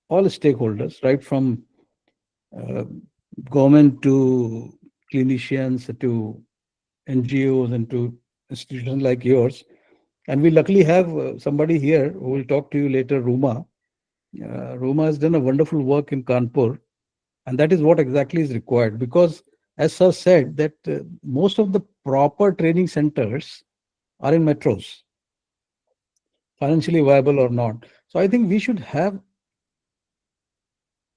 all stakeholders, right from uh, government to clinicians to NGOs and to institutions like yours. And we luckily have somebody here who will talk to you later, Ruma. Ruma has done a wonderful work in Kanpur, and that is what exactly is required. Because, as sir said, that most of the proper training centers are in metros, financially viable or not. So I think we should have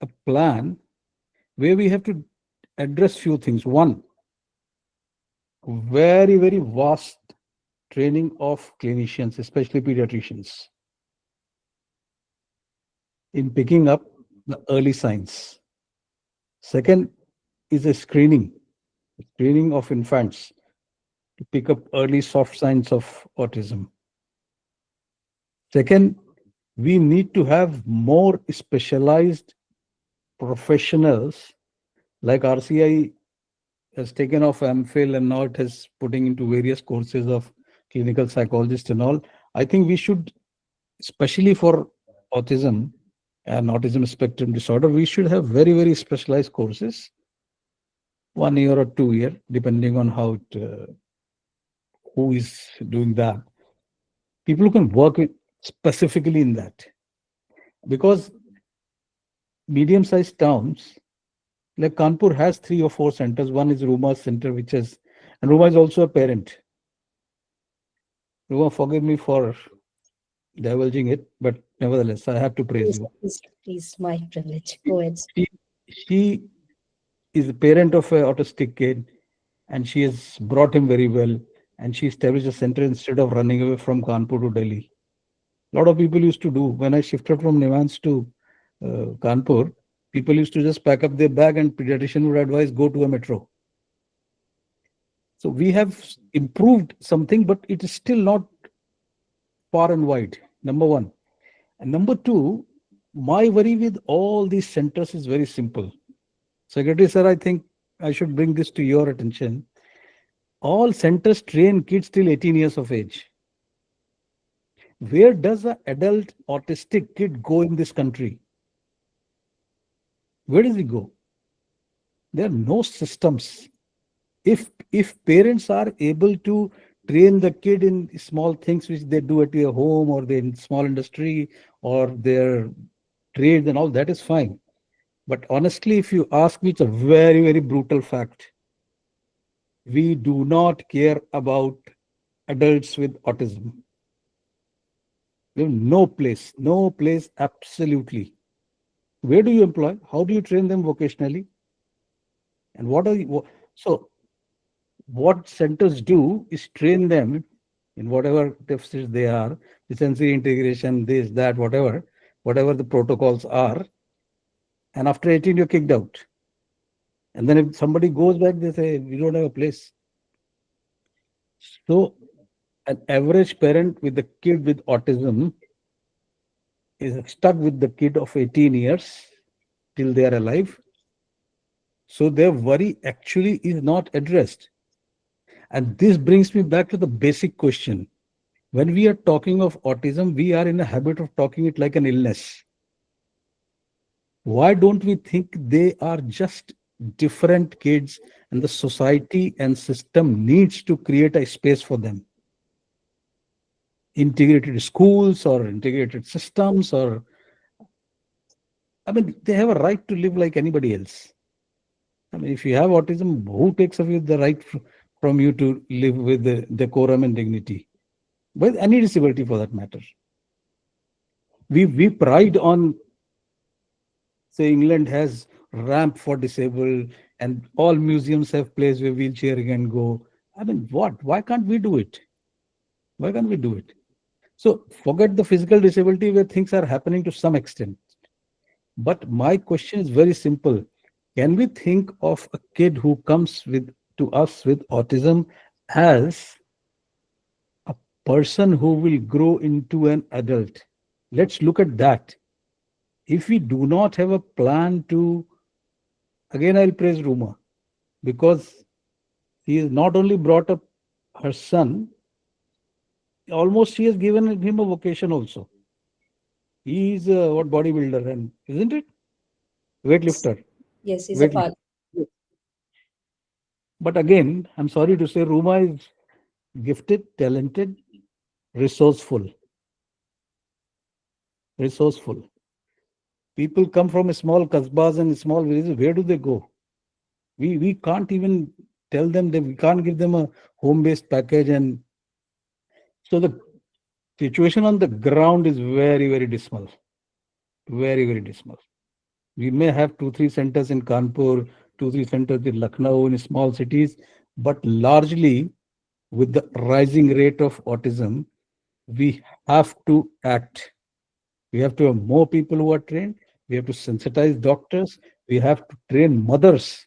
a plan where we have to address few things. One, very vast training of clinicians, especially pediatricians, in picking up the early signs. Second is a screening of infants to pick up early soft signs of autism. Second, we need to have more specialized professionals like RCI has taken off MPhil and now it is putting into various courses of clinical psychologist and all. I think we should, especially for autism and autism spectrum disorder, we should have very specialized courses, 1 year or 2 year, depending on how it, who is doing that. People who can work with specifically in that, because medium-sized towns like Kanpur has 3 or 4 centers. One is Ruma's center, which is, and Ruma is also a parent. Ruma, forgive me for divulging it, but nevertheless, I have to praise Please, you. please, my privilege. Go ahead. She is the parent of an autistic kid, and she has brought him very well. And she established a center instead of running away from Kanpur to Delhi. A lot of people used to do when I shifted from Nevans to Kanpur. People used to just pack up their bag, and pediatrician would advise go to a metro. So we have improved something, but it is still not far and wide. Number one, and number two, my worry with all these centers is very simple. Secretary sir, I think I should bring this to your attention. All centers train kids till 18 years of age. Where does an adult autistic kid go in this country? Where does he go? There are no systems. If parents are able to train the kid in small things which they do at their home or in small industry or their trades and all, that is fine. But honestly, if you ask me, it's a very brutal fact. We do not care about adults with autism. We have no place, absolutely. Where do you employ? How do you train them vocationally? And what are you, so what centers do is train them in whatever deficits they are, the sensory integration, this, that, whatever the protocols are. And after 18, you're kicked out. And then if somebody goes back, they say, we don't have a place. So an average parent with a kid with autism is stuck with the kid of 18 years till they are alive. So their worry actually is not addressed. And this brings me back to the basic question. When we are talking of autism, we are in a habit of talking it like an illness. Why don't we think they are just different kids and the society and system needs to create a space for them? Integrated schools or integrated systems, or I mean, they have a right to live like anybody else. I mean, if you have autism, who takes away the right from you to live with the decorum and dignity? With any disability for that matter. We pride on, say, England has ramp for disabled and all museums have place where wheelchair can go. I mean, what? Why can't we do it? Why can't we do it? So forget the physical disability where things are happening to some extent. But my question is very simple. Can we think of a kid who comes to us with autism as a person who will grow into an adult? Let's look at that. If we do not have a plan to, again, I'll praise Ruma because he has not only brought up her son, almost she has given him a vocation also. He is a bodybuilder, and isn't it? Weightlifter. Yes, he's a part. But again, I'm sorry to say, Ruma is gifted, talented, resourceful. People come from small kasbas and small villages. Where do they go? We can't even tell them that we can't give them a home-based package. And so the situation on the ground is very dismal. Very dismal. We may have 2-3 centers in Kanpur, two, three centers in Lucknow, in small cities, but largely with the rising rate of autism, we have to act. We have to have more people who are trained. We have to sensitize doctors. We have to train mothers,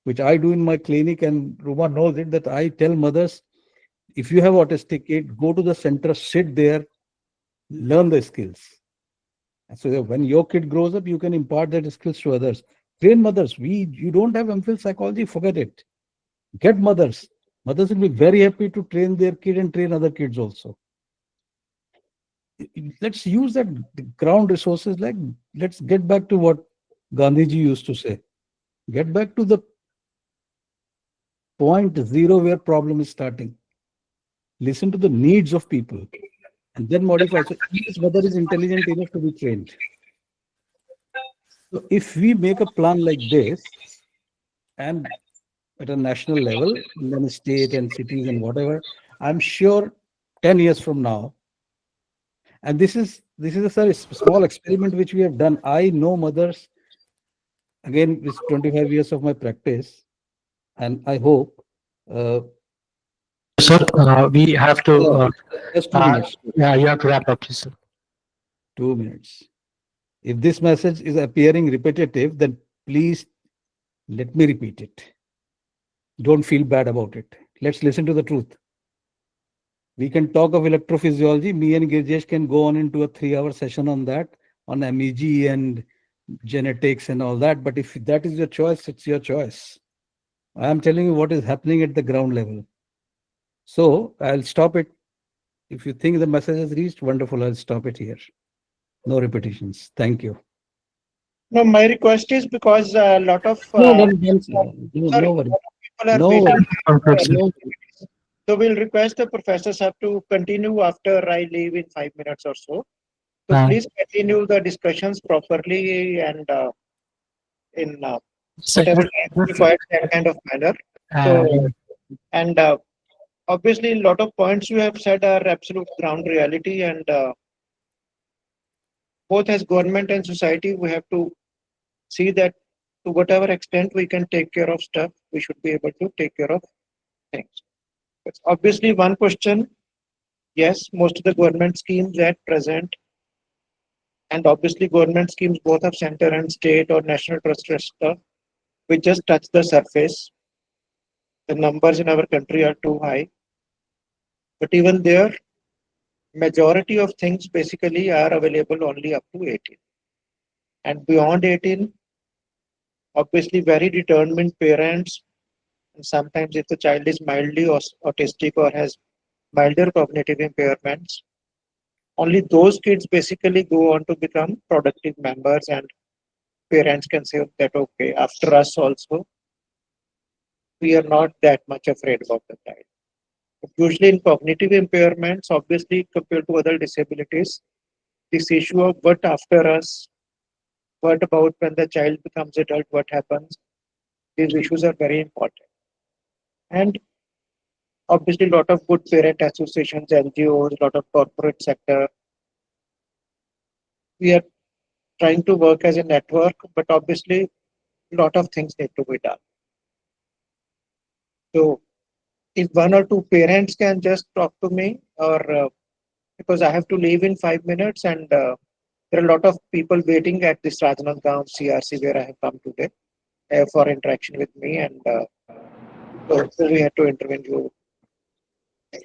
which I do in my clinic, and Ruma knows it, that I tell mothers, if you have autistic kid, go to the center, sit there, learn the skills. And so that when your kid grows up, you can impart that skills to others. Train mothers. You don't have MPhil psychology, forget it. Get mothers. Mothers will be very happy to train their kid and train other kids also. Let's use that ground resources. Like, let's get back to what Gandhiji used to say. Get back to the point zero where problem is starting. Listen to the needs of people and then modify. So each mother is intelligent enough to be trained. So if we make a plan like this, and at a national level, and then state and cities and whatever, I'm sure 10 years from now, and this is a very small experiment which we have done. I know mothers, again, with 25 years of my practice, and I hope Sir, we have to, just 2 minutes. yeah, you have to wrap up, please, sir. 2 minutes. If this message is appearing repetitive, then please let me repeat it. Don't feel bad about it. Let's listen to the truth. We can talk of electrophysiology. Me and Girjesh can go on into a 3-hour session on that, on MEG and genetics and all that. But if that is your choice, it's your choice. I am telling you what is happening at the ground level. So I'll stop it. If you think the message has reached, wonderful. I'll stop it here. No repetitions. Thank you. No, my request is because a lot of No, no, no, sorry, no a worry. lot of people are No waiting. worry. Perfect, sir. No, So we'll request the professors have to continue after I leave in 5 minutes or so. So please continue the discussions properly and in Sir, whatever time required, that kind of manner. So, and obviously, a lot of points you have said are absolute ground reality, and both as government and society, we have to see that to whatever extent we can take care of stuff, we should be able to take care of things. But obviously, one question, yes, most of the government schemes at present, and obviously government schemes both of center and state or national trust stuff, we just touch the surface. The numbers in our country are too high. But even there, majority of things basically are available only up to 18. And beyond 18, obviously very determined parents, and sometimes if the child is mildly autistic or has milder cognitive impairments, only those kids basically go on to become productive members, and parents can say that, okay, after us also, we are not that much afraid about the child. But usually in cognitive impairments, obviously compared to other disabilities, this issue of what after us, what about when the child becomes adult, what happens, these issues are very important. And obviously a lot of good parent associations, NGOs, a lot of corporate sector, we are trying to work as a network, but obviously a lot of things need to be done. So if one or two parents can just talk to me, or because I have to leave in 5 minutes, and there are a lot of people waiting at this Rajanathgaon CRC where I have come today for interaction with me, and so we had to intervene you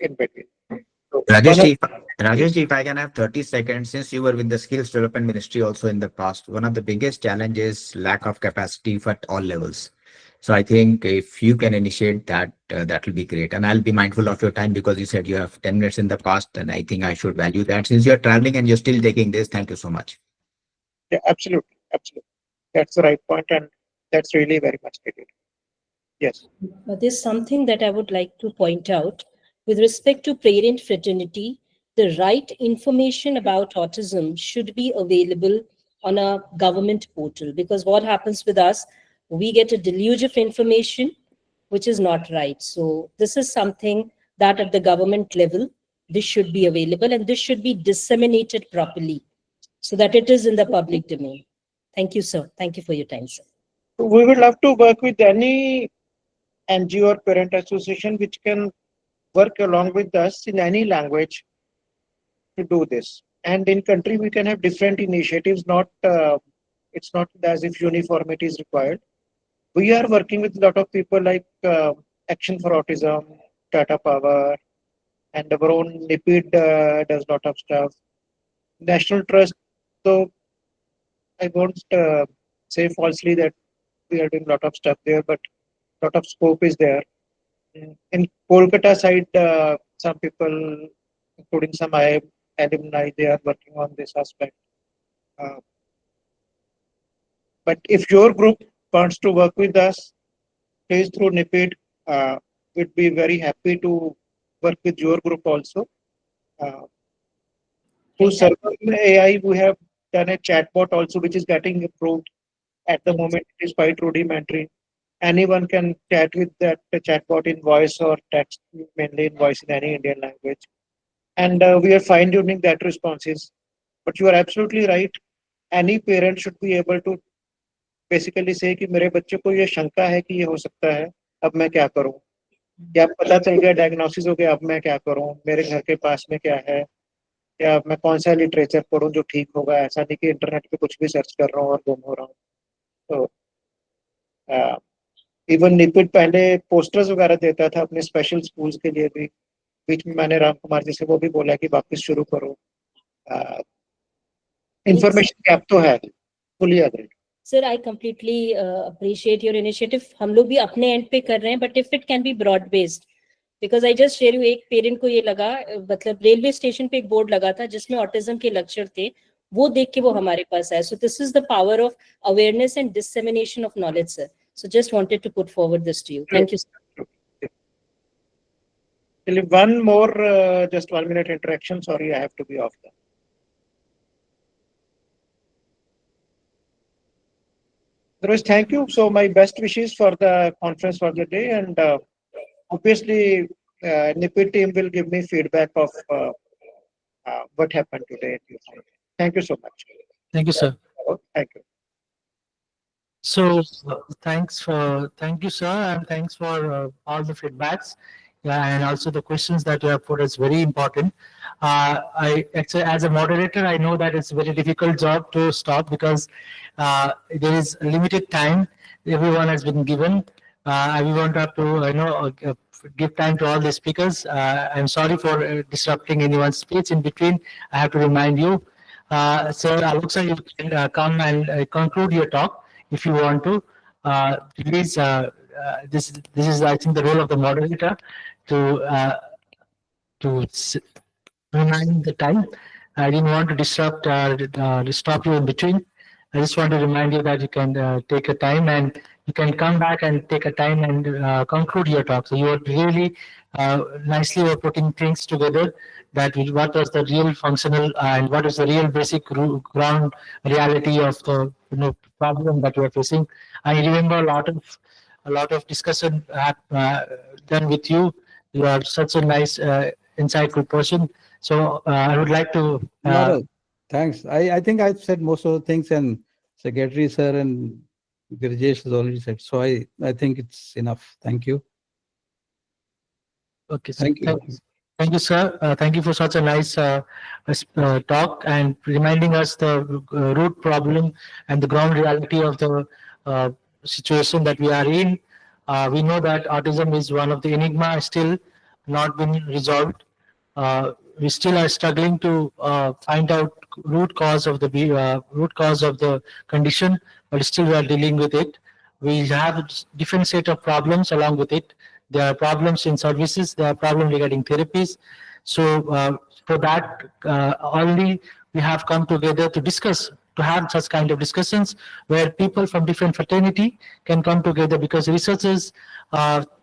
in between. So Rajesh, if I can have 30 seconds, since you were with the Skills Development Ministry also in the past, one of the biggest challenges lack of capacity for all levels. So I think if you can initiate that, that will be great. And I'll be mindful of your time because you said you have 10 minutes in the past, and I think I should value that. Since you're traveling and you're still taking this, thank you so much. yeah, absolutely, absolutely. That's the right point, and that's really very much needed. Yes. There's something that I would like to point out with respect to parent fraternity. The right information about autism should be available on a government portal, because what happens with us, we get a deluge of information which is not right. So this is something that at the government level, this should be available, and this should be disseminated properly so that it is in the public domain. Thank you, sir. Thank you for your time, sir. We would love to work with any NGO or parent association which can work along with us in any language to do this. And in country, we can have different initiatives. It's not as if uniformity is required. We are working with a lot of people like Action for Autism, Tata Power, and our own NIPID does a lot of stuff. National Trust, so I won't say falsely that we are doing a lot of stuff there, but a lot of scope is there. In Kolkata side, some people, including some IIM alumni, they are working on this aspect. But if your group wants to work with us, please through NIPID, we'd be very happy to work with your group also. Through Server AI, we have done a chatbot also, which is getting improved. At the moment, it is quite rudimentary. Anyone can chat with that chatbot in voice or text, mainly in voice in any Indian language. And we are fine tuning that responses. But you are absolutely right. Any parent should be able to basically say कि मेरे बच्चे को ये शंका है कि ये हो सकता है, अब मैं क्या करूं? या पता चल गया डायग्नोसिस हो गया, अब मैं क्या करूं? मेरे घर के पास में क्या है? या मैं कौन सा लिटरेचर पढूं जो ठीक होगा? ऐसा नहीं कि इंटरनेट पे कुछ भी सर्च कर रहा हूं और गुम हो रहा हूं. तो इवन निपिट पहले पोस्टर्स वगैरह देता था अपने स्पेशल स्कूल्स के लिए भी. बीच में मैंने राम कुमार जी से वो भी बोला कि वापस शुरू करो. इंफॉर्मेशन गैप तो है, fully agreed. Sir, I completely appreciate your initiative. हम लोग भी अपने end पे कर रहे हैं, but if it can be broad based, because I just share you एक parent को ये लगा, मतलब रेलवे स्टेशन पे एक बोर्ड लगा था जिसमें ऑटिज्म के लक्षण थे, वो देख के वो हमारे पास आया. So this is the power of awareness and dissemination of knowledge, sir. So just wanted to put forward this to you. Thank you, sir. One more, just 1 minute interaction. Sorry, I have to be off. Otherwise, thank you. So my best wishes for the conference for the day, and obviously, NIPID team will give me feedback of what happened today. Thank you so much. Thank you, sir. Thank you. So thank you, sir, and thanks for all the feedbacks. Yeah, and also the questions that you have put is very important. As a moderator, I know that it's a very difficult job to stop because there is limited time everyone has been given. We want to have to, give time to all the speakers. I'm sorry for disrupting anyone's speech in between. I have to remind you. Sir Alok sir, you can come and conclude your talk if you want to. Please, this is, I think, the role of the moderator to remind the time. I didn't want to disrupt stop you in between. I just want to remind you that you can take a time and you can come back and take a time and conclude your talk. So you are really nicely were putting things together, that what was the real functional and what is the real basic ground reality of the problem that we are facing. I remember a lot of discussion done with you. You are such a nice, insightful person. So I would like to. No, thanks. I think I've said most of the things, and Secretary Sir and Girijesh has already said. So I think it's enough. Thank you. Okay, so Thank you. thank you, sir. Thank you for such a nice talk and reminding us the root problem and the ground reality of the situation that we are in. We know that autism is one of the enigma still not been resolved. We still are struggling to find out root cause of the condition, but still we are dealing with it. We have a different set of problems along with it. There are problems in services. There are problems regarding therapies. So for that, only we have come together to discuss, to have such kind of discussions where people from different fraternity can come together, because researchers,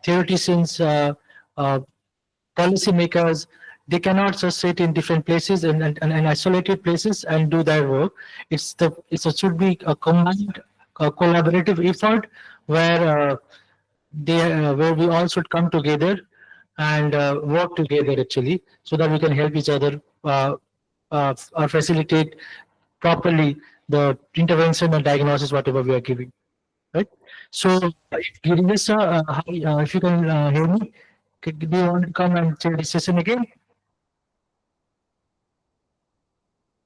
theoreticians, policymakers, they cannot just sit in different places and isolated places and do their work. It should be a combined, collaborative effort where where we all should come together and work together actually, so that we can help each other or facilitate properly the intervention and diagnosis whatever we are giving. Right. So, Giriraj sir, hi, if you can hear me, do you want to come and chair the session again?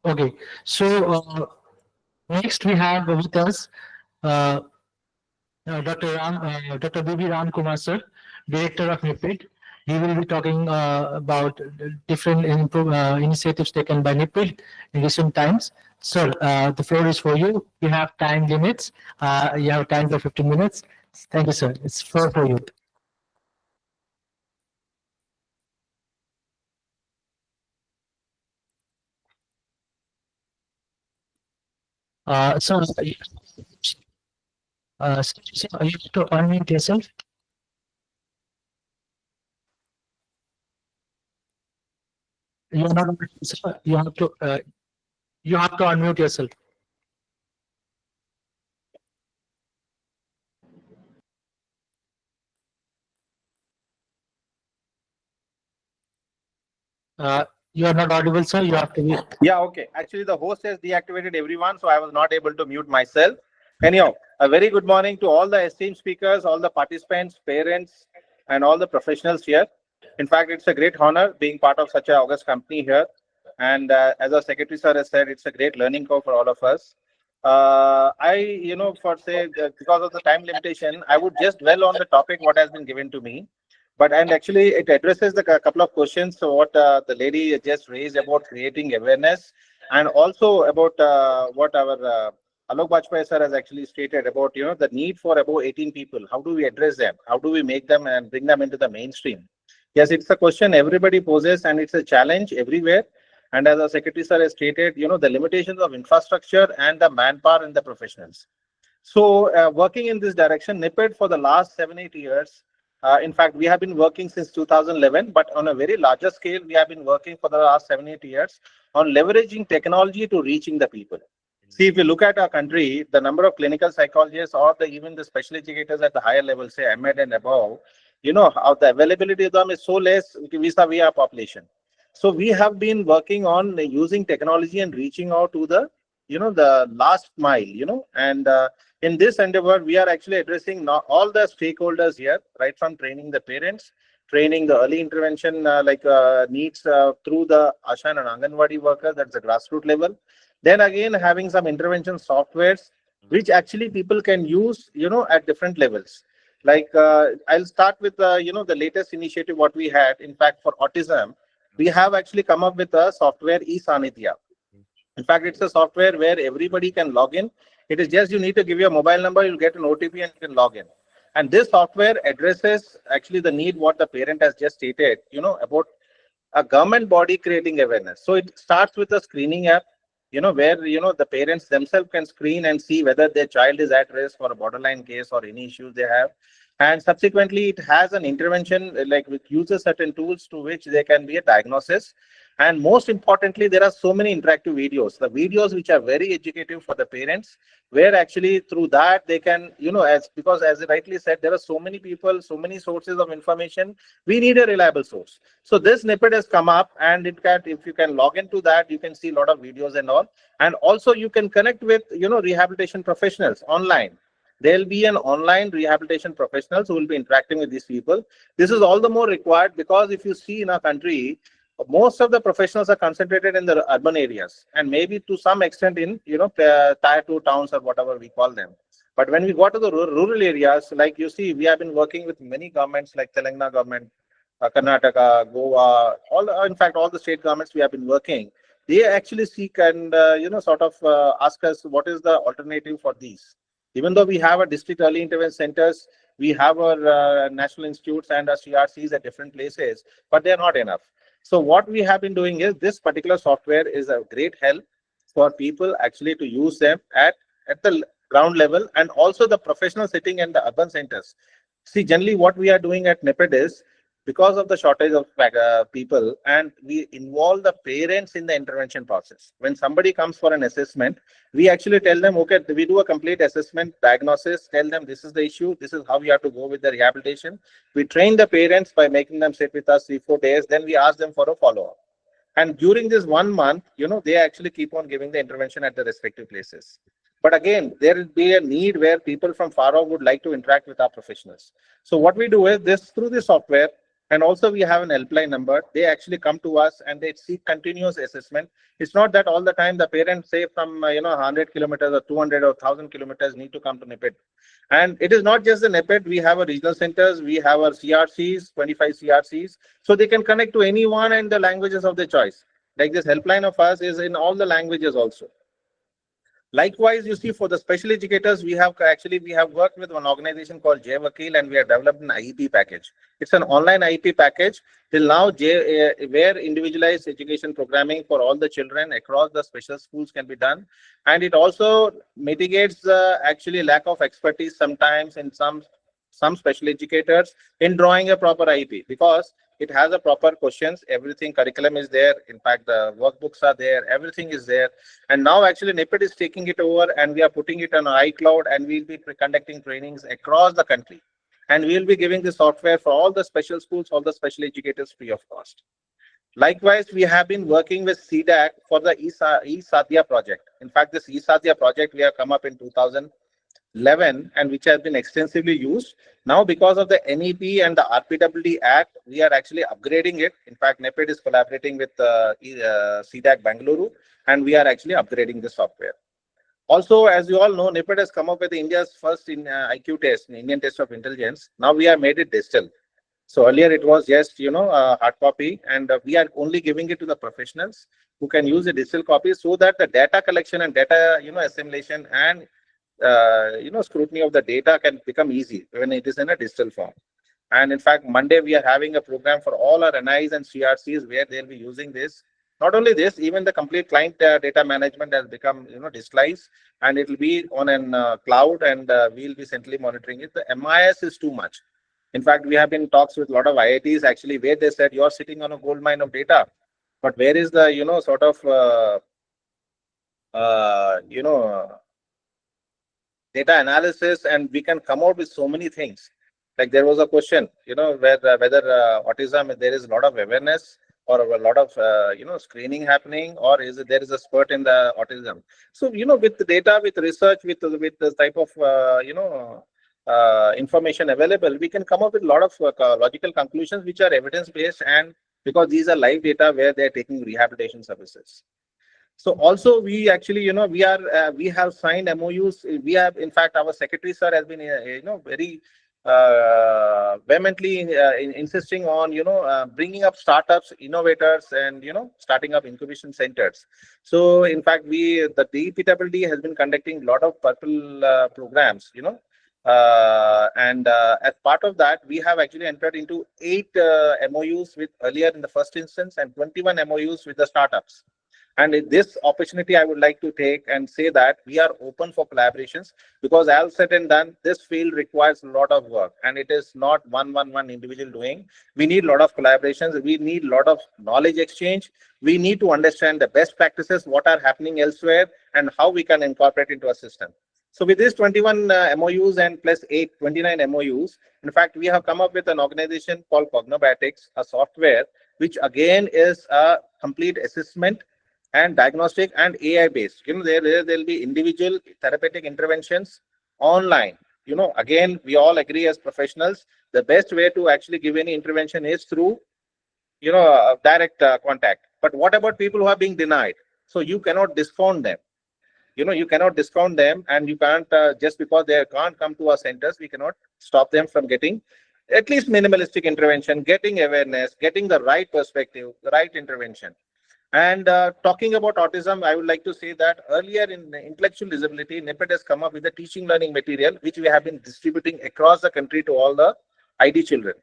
Okay. So, next we have with us uh, Dr. B.B. Ram Kumar sir, Director of NIPID. He will be talking about the different initiatives taken by NIPID in recent times. Sir, the floor is for you. You have time limits. You have time for 15 minutes. Thank you, sir. It's floor for you. So, sir, you have to unmute yourself. You are not, sir, you have to unmute yourself. You are not audible, sir. You have to be. Yeah, okay. Actually, the host has deactivated everyone, so I was not able to mute myself. Anyhow, a very good morning to all the esteemed speakers, all the participants, parents, and all the professionals here. In fact, it's a great honor being part of such a august company here. And as our secretary sir has said, it's a great learning curve for all of us. For say, because of the time limitation, I would just dwell on the topic what has been given to me. But and actually, it addresses the couple of questions. So what the lady just raised about creating awareness, and also about what our Alok Bajpai sir has actually stated about the need for above 18 people. How do we address them? How do we make them and bring them into the mainstream? Yes, it's a question everybody poses, and it's a challenge everywhere. And as our secretary sir has stated, the limitations of infrastructure and the manpower and the professionals. So, working in this direction, NIPID for the last 7-8 years. In fact, we have been working since 2011, but on a very larger scale, we have been working for the last 7-8 years on leveraging technology to reaching the people. See, if you look at our country, the number of clinical psychologists or even the special educators at the higher level, say MAD and above, how the availability of them is so less vis-a-vis our population. So we have been working on using technology and reaching out to the last mile, and in this endeavor, we are actually addressing all the stakeholders here, right from training the parents, training the early intervention needs through the ASHA and Anganwadi workers, that's the grassroots level. Then again, having some intervention softwares, which actually people can use, at different levels. Like I'll start with the latest initiative what we had. In fact, for autism, we have actually come up with a software e-Sanidhya. In fact, it's a software where everybody can log in. It is just you need to give your mobile number, you'll get an OTP and you can log in. And this software addresses actually the need what the parent has just stated, about a government body creating awareness. So it starts with a screening app, where, the parents themselves can screen and see whether their child is at risk for a borderline case or any issues they have. And subsequently, it has an intervention like which uses certain tools to which there can be a diagnosis. And most importantly, there are so many interactive videos, the videos which are very educative for the parents, where actually through that they can, because as I rightly said, there are so many people, so many sources of information. We need a reliable source. So this NIPID has come up, and if you can log into that, you can see a lot of videos and all. And also you can connect with, rehabilitation professionals online. There'll be an online rehabilitation professionals who will be interacting with these people. This is all the more required because if you see in our country, most of the professionals are concentrated in the urban areas and maybe to some extent in, tier 2 towns or whatever we call them. But when we go to the rural areas, like you see, we have been working with many governments like Telangana government, Karnataka, Goa, in fact, all the state governments we have been working. They actually seek and, sort of ask us what is the alternative for these. Even though we have a district early intervention centers, we have our national institutes and our CRCs at different places, but they're not enough. So what we have been doing is this particular software is a great help for people actually to use them at the ground level and also the professional sitting in the urban centers. See, generally what we are doing at NIPID is because of the shortage of people, and we involve the parents in the intervention process. When somebody comes for an assessment, we actually tell them, okay, we do a complete assessment, diagnosis, tell them this is the issue, this is how we have to go with the rehabilitation. We train the parents by making them sit with us 3-4 days, then we ask them for a follow-up. And during this 1 month, they actually keep on giving the intervention at the respective places. But again, there will be a need where people from far off would like to interact with our professionals. So what we do is this through the software, and also we have an helpline number. They actually come to us and they seek continuous assessment. It's not that all the time the parents say from 100 kilometers or 200 or 1,000 kilometers need to come to NIPID. And it is not just the NIPID. We have our regional centers. We have our CRCs, 25 CRCs, so they can connect to anyone and the languages of their choice. Like this helpline of us is in all the languages also. Likewise, you see, for the special educators, we have worked with one organization called J Vakil, and we have developed an IEP package. It's an online IEP package till now, where individualized education programming for all the children across the special schools can be done, and it also mitigates the actually lack of expertise sometimes in some special educators in drawing a proper IEP, because it has a proper questions, everything, curriculum is there, in fact the workbooks are there, everything is there. And now actually NIPID is taking it over, and we are putting it on iCloud, and we'll be conducting trainings across the country, and we'll be giving the software for all the special schools, all the special educators, free of cost. Likewise, we have been working with CDAC for the eSatya project. In fact, this eSatya project we have come up in 2011, and which has been extensively used. Now, because of the NEP and the RPWD Act, we are actually upgrading it. In fact, NIPID is collaborating with CDAC Bangalore, and we are actually upgrading the software. Also, as you all know, NIPID has come up with India's first IQ test, Indian Test of Intelligence. Now we have made it digital. So earlier it was just, hard copy, and we are only giving it to the professionals who can use a digital copy, so that the data collection and data, assimilation and scrutiny of the data can become easy when it is in a digital form. And in fact, Monday we are having a program for all our NIs and CRCs where they'll be using this. Not only this, even the complete client data management has become digitalized, and it will be on an cloud, and we'll be centrally monitoring it. The MIS is too much. In fact, we have been in talks with a lot of IITs actually, where they said you're sitting on a gold mine of data, but where is the data analysis, and we can come out with so many things. Like there was a question, whether autism, there is a lot of awareness or a lot of screening happening, or there is a spurt in the autism. So with the data, with research, with the type of information available, we can come up with a lot of logical conclusions which are evidence based, and because these are live data where they are taking rehabilitation services. So also we actually, we have signed MOUs. We have, in fact, our secretary sir has been, very vehemently insisting on, bringing up startups, innovators, and, starting up incubation centers. So in fact, the DPWD has been conducting a lot of purple programs, and as part of that, we have actually entered into 8 MOUs with earlier in the first instance, and 21 MOUs with the startups. And in this opportunity, I would like to take and say that we are open for collaborations, because all said and done, this field requires a lot of work, and it is not one individual doing. We need a lot of collaborations. We need a lot of knowledge exchange. We need to understand the best practices, what are happening elsewhere, and how we can incorporate into a system. So with this 21 MOUs and plus 29 MOUs, in fact, we have come up with an organization called Cognobatics, a software which again is a complete assessment and diagnostic and AI based. There'll be individual therapeutic interventions online. Again, we all agree as professionals, the best way to actually give any intervention is through, direct contact. But what about people who are being denied? So you cannot discount them. You cannot discount them, and you can't, just because they can't come to our centers, we cannot stop them from getting at least minimalistic intervention, getting awareness, getting the right perspective, the right intervention. And talking about autism, I would like to say that earlier in intellectual disability, NIPID has come up with a teaching learning material, which we have been distributing across the country to all the ID children.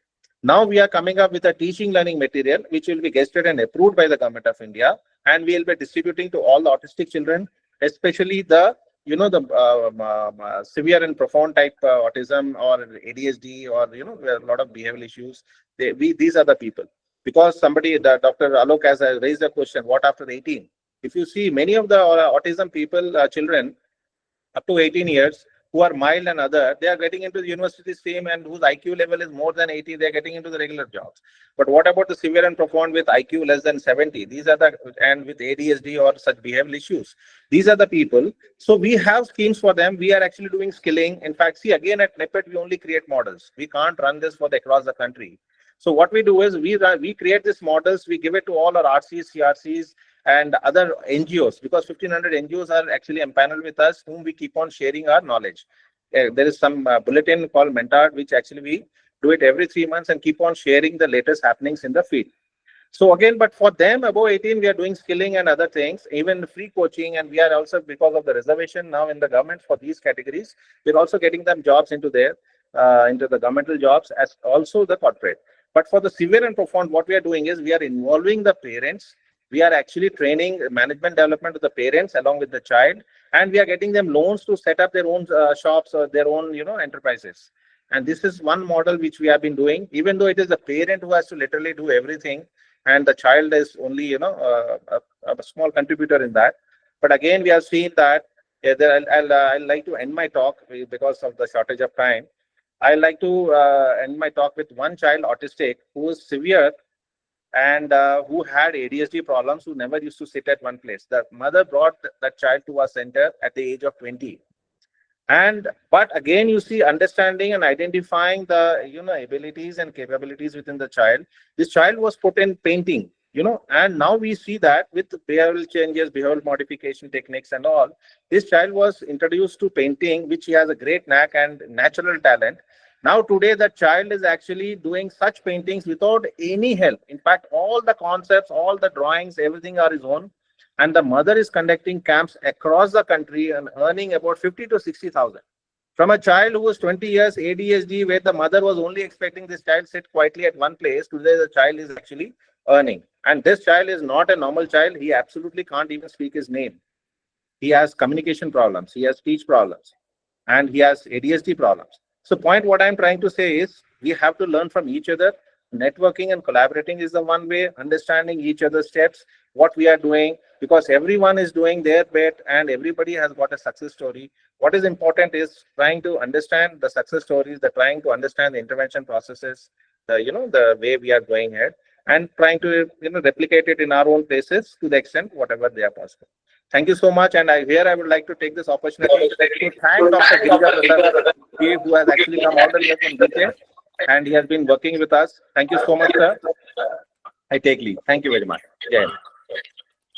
Now we are coming up with a teaching learning material, which will be gazetted and approved by the Government of India, and we will be distributing to all the autistic children, especially the severe and profound type autism or ADSD, or a lot of behavioral issues. These are the people. Because somebody, Dr. Alok has raised a question, what after 18? If you see many of the autism people, children up to 18 years, who are mild and other, they are getting into the university stream, and whose IQ level is more than 80, they're getting into the regular jobs. But what about the severe and profound with IQ less than 70? These are the, and with ADSD or such behavioral issues. These are the people. So we have schemes for them. We are actually doing skilling. In fact, see, again at NIPET, we only create models. We can't run this for the across the country. So what we do is we create these models, we give it to all our RCs, CRCs, and other NGOs, because 1500 NGOs are actually empaneled with us, whom we keep on sharing our knowledge. There is some bulletin called Mentor, which actually we do it every 3 months and keep on sharing the latest happenings in the field. So again, but for them above 18, we are doing skilling and other things, even free coaching, and we are also, because of the reservation now in the government for these categories, we're also getting them jobs into their into the governmental jobs as also the corporate. But for the severe and profound, what we are doing is we are involving the parents. We are actually training management development of the parents along with the child, and we are getting them loans to set up their own shops or their own, enterprises. And this is one model which we have been doing, even though it is the parent who has to literally do everything, and the child is only, a small contributor in that. But again, we have seen that I'll like to end my talk because of the shortage of time. I like to end my talk with one child, autistic, who is severe and who had ADHD problems, who never used to sit at one place. The mother brought that child to our center at the age of 20. But again, you see, understanding and identifying the, abilities and capabilities within the child. This child was put in painting, and now we see that with behavioral changes, behavioral modification techniques and all, this child was introduced to painting, which he has a great knack and natural talent. Now today, the child is actually doing such paintings without any help. In fact, all the concepts, all the drawings, everything are his own. And the mother is conducting camps across the country and earning about 50 to 60,000. From a child who was 20 years ADHD, where the mother was only expecting this child sit quietly at one place, today the child is actually earning. And this child is not a normal child. He absolutely can't even speak his name. He has communication problems. He has speech problems. And he has ADHD problems. So point what I'm trying to say is we have to learn from each other. Networking and collaborating is the one way, understanding each other's steps, what we are doing, because everyone is doing their bit and everybody has got a success story. What is important is trying to understand the success stories, the trying to understand the intervention processes, the way we are going ahead, and trying to, replicate it in our own places to the extent whatever they are possible. Thank you so much. And I would like to take this opportunity to thank Dr. Girija Prasad, who has actually come all the way from UK, and he has been working with us. Thank you so much, sir. I take leave. Thank you very much. Yeah.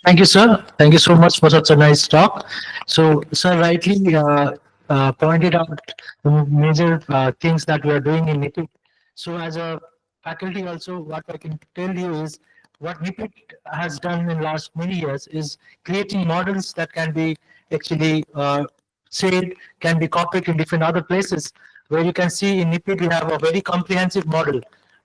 Thank you, sir. Thank you so much for such a nice talk. So, sir rightly pointed out the major things that we are doing in NIPIT. So, as a faculty, also, what I can tell you is what NIPIT has done in last many years is creating models that can be actually said, can be copied in different other places. Where you can see in NIPIT, we have a very comprehensive model,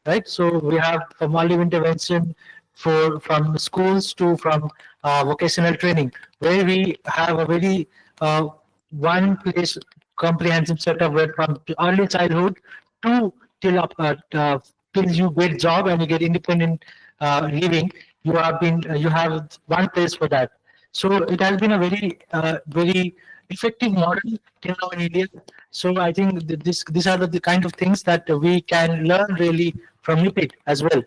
right? So, we have a multi intervention from schools to from vocational training, where we have a very one place comprehensive setup where from early childhood to till up till you get job and you get independent living, you have one place for that. So it has been a very effective model till now in India. So I think that these are the kind of things that we can learn really from UPIT as well.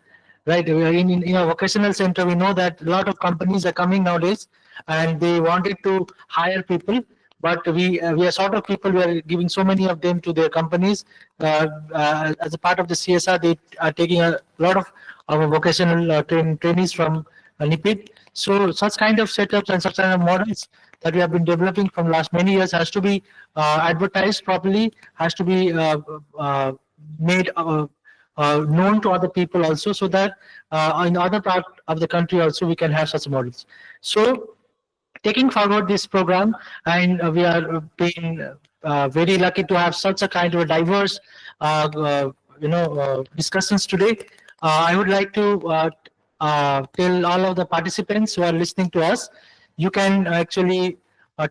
Right, in a vocational center, we know that a lot of companies are coming nowadays, and they wanted to hire people, but we are sort of people. We are giving so many of them to their companies as a part of the CSR. They are taking a lot of our vocational trainees from NIPIT. So such kind of setups and such kind of models that we have been developing from last many years has to be advertised properly, has to be made. Known to other people also, so that in other part of the country also we can have such models. So taking forward this program, and we are being very lucky to have such a kind of a diverse discussions today. I would like to tell all of the participants who are listening to us, you can actually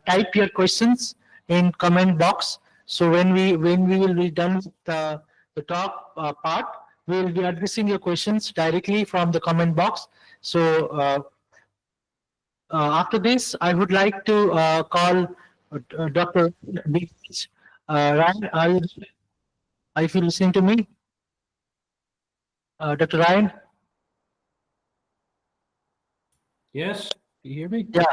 type your questions in comment box. So when we will be done with the talk part, we will be addressing your questions directly from the comment box. So after this, I would like to call Dr. Ryan, are you listening to me? Dr. Ryan? Yes, you hear me? Yeah.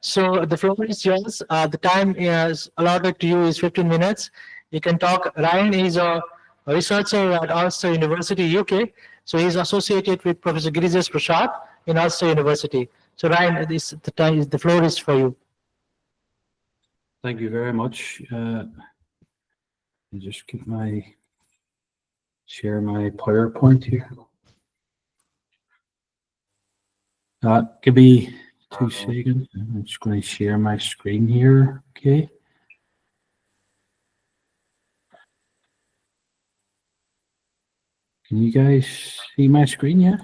So the floor is yours. The time is allotted to you is 15 minutes. You can talk. Ryan is a researcher at Ulster University, UK. So he's associated with Professor Girijas Prasad in Ulster University. So Ryan, the floor is for you. Thank you very much. I'll just share my PowerPoint here. Give me 2 seconds. I'm just going to share my screen here. Okay. Can you guys see my screen yet?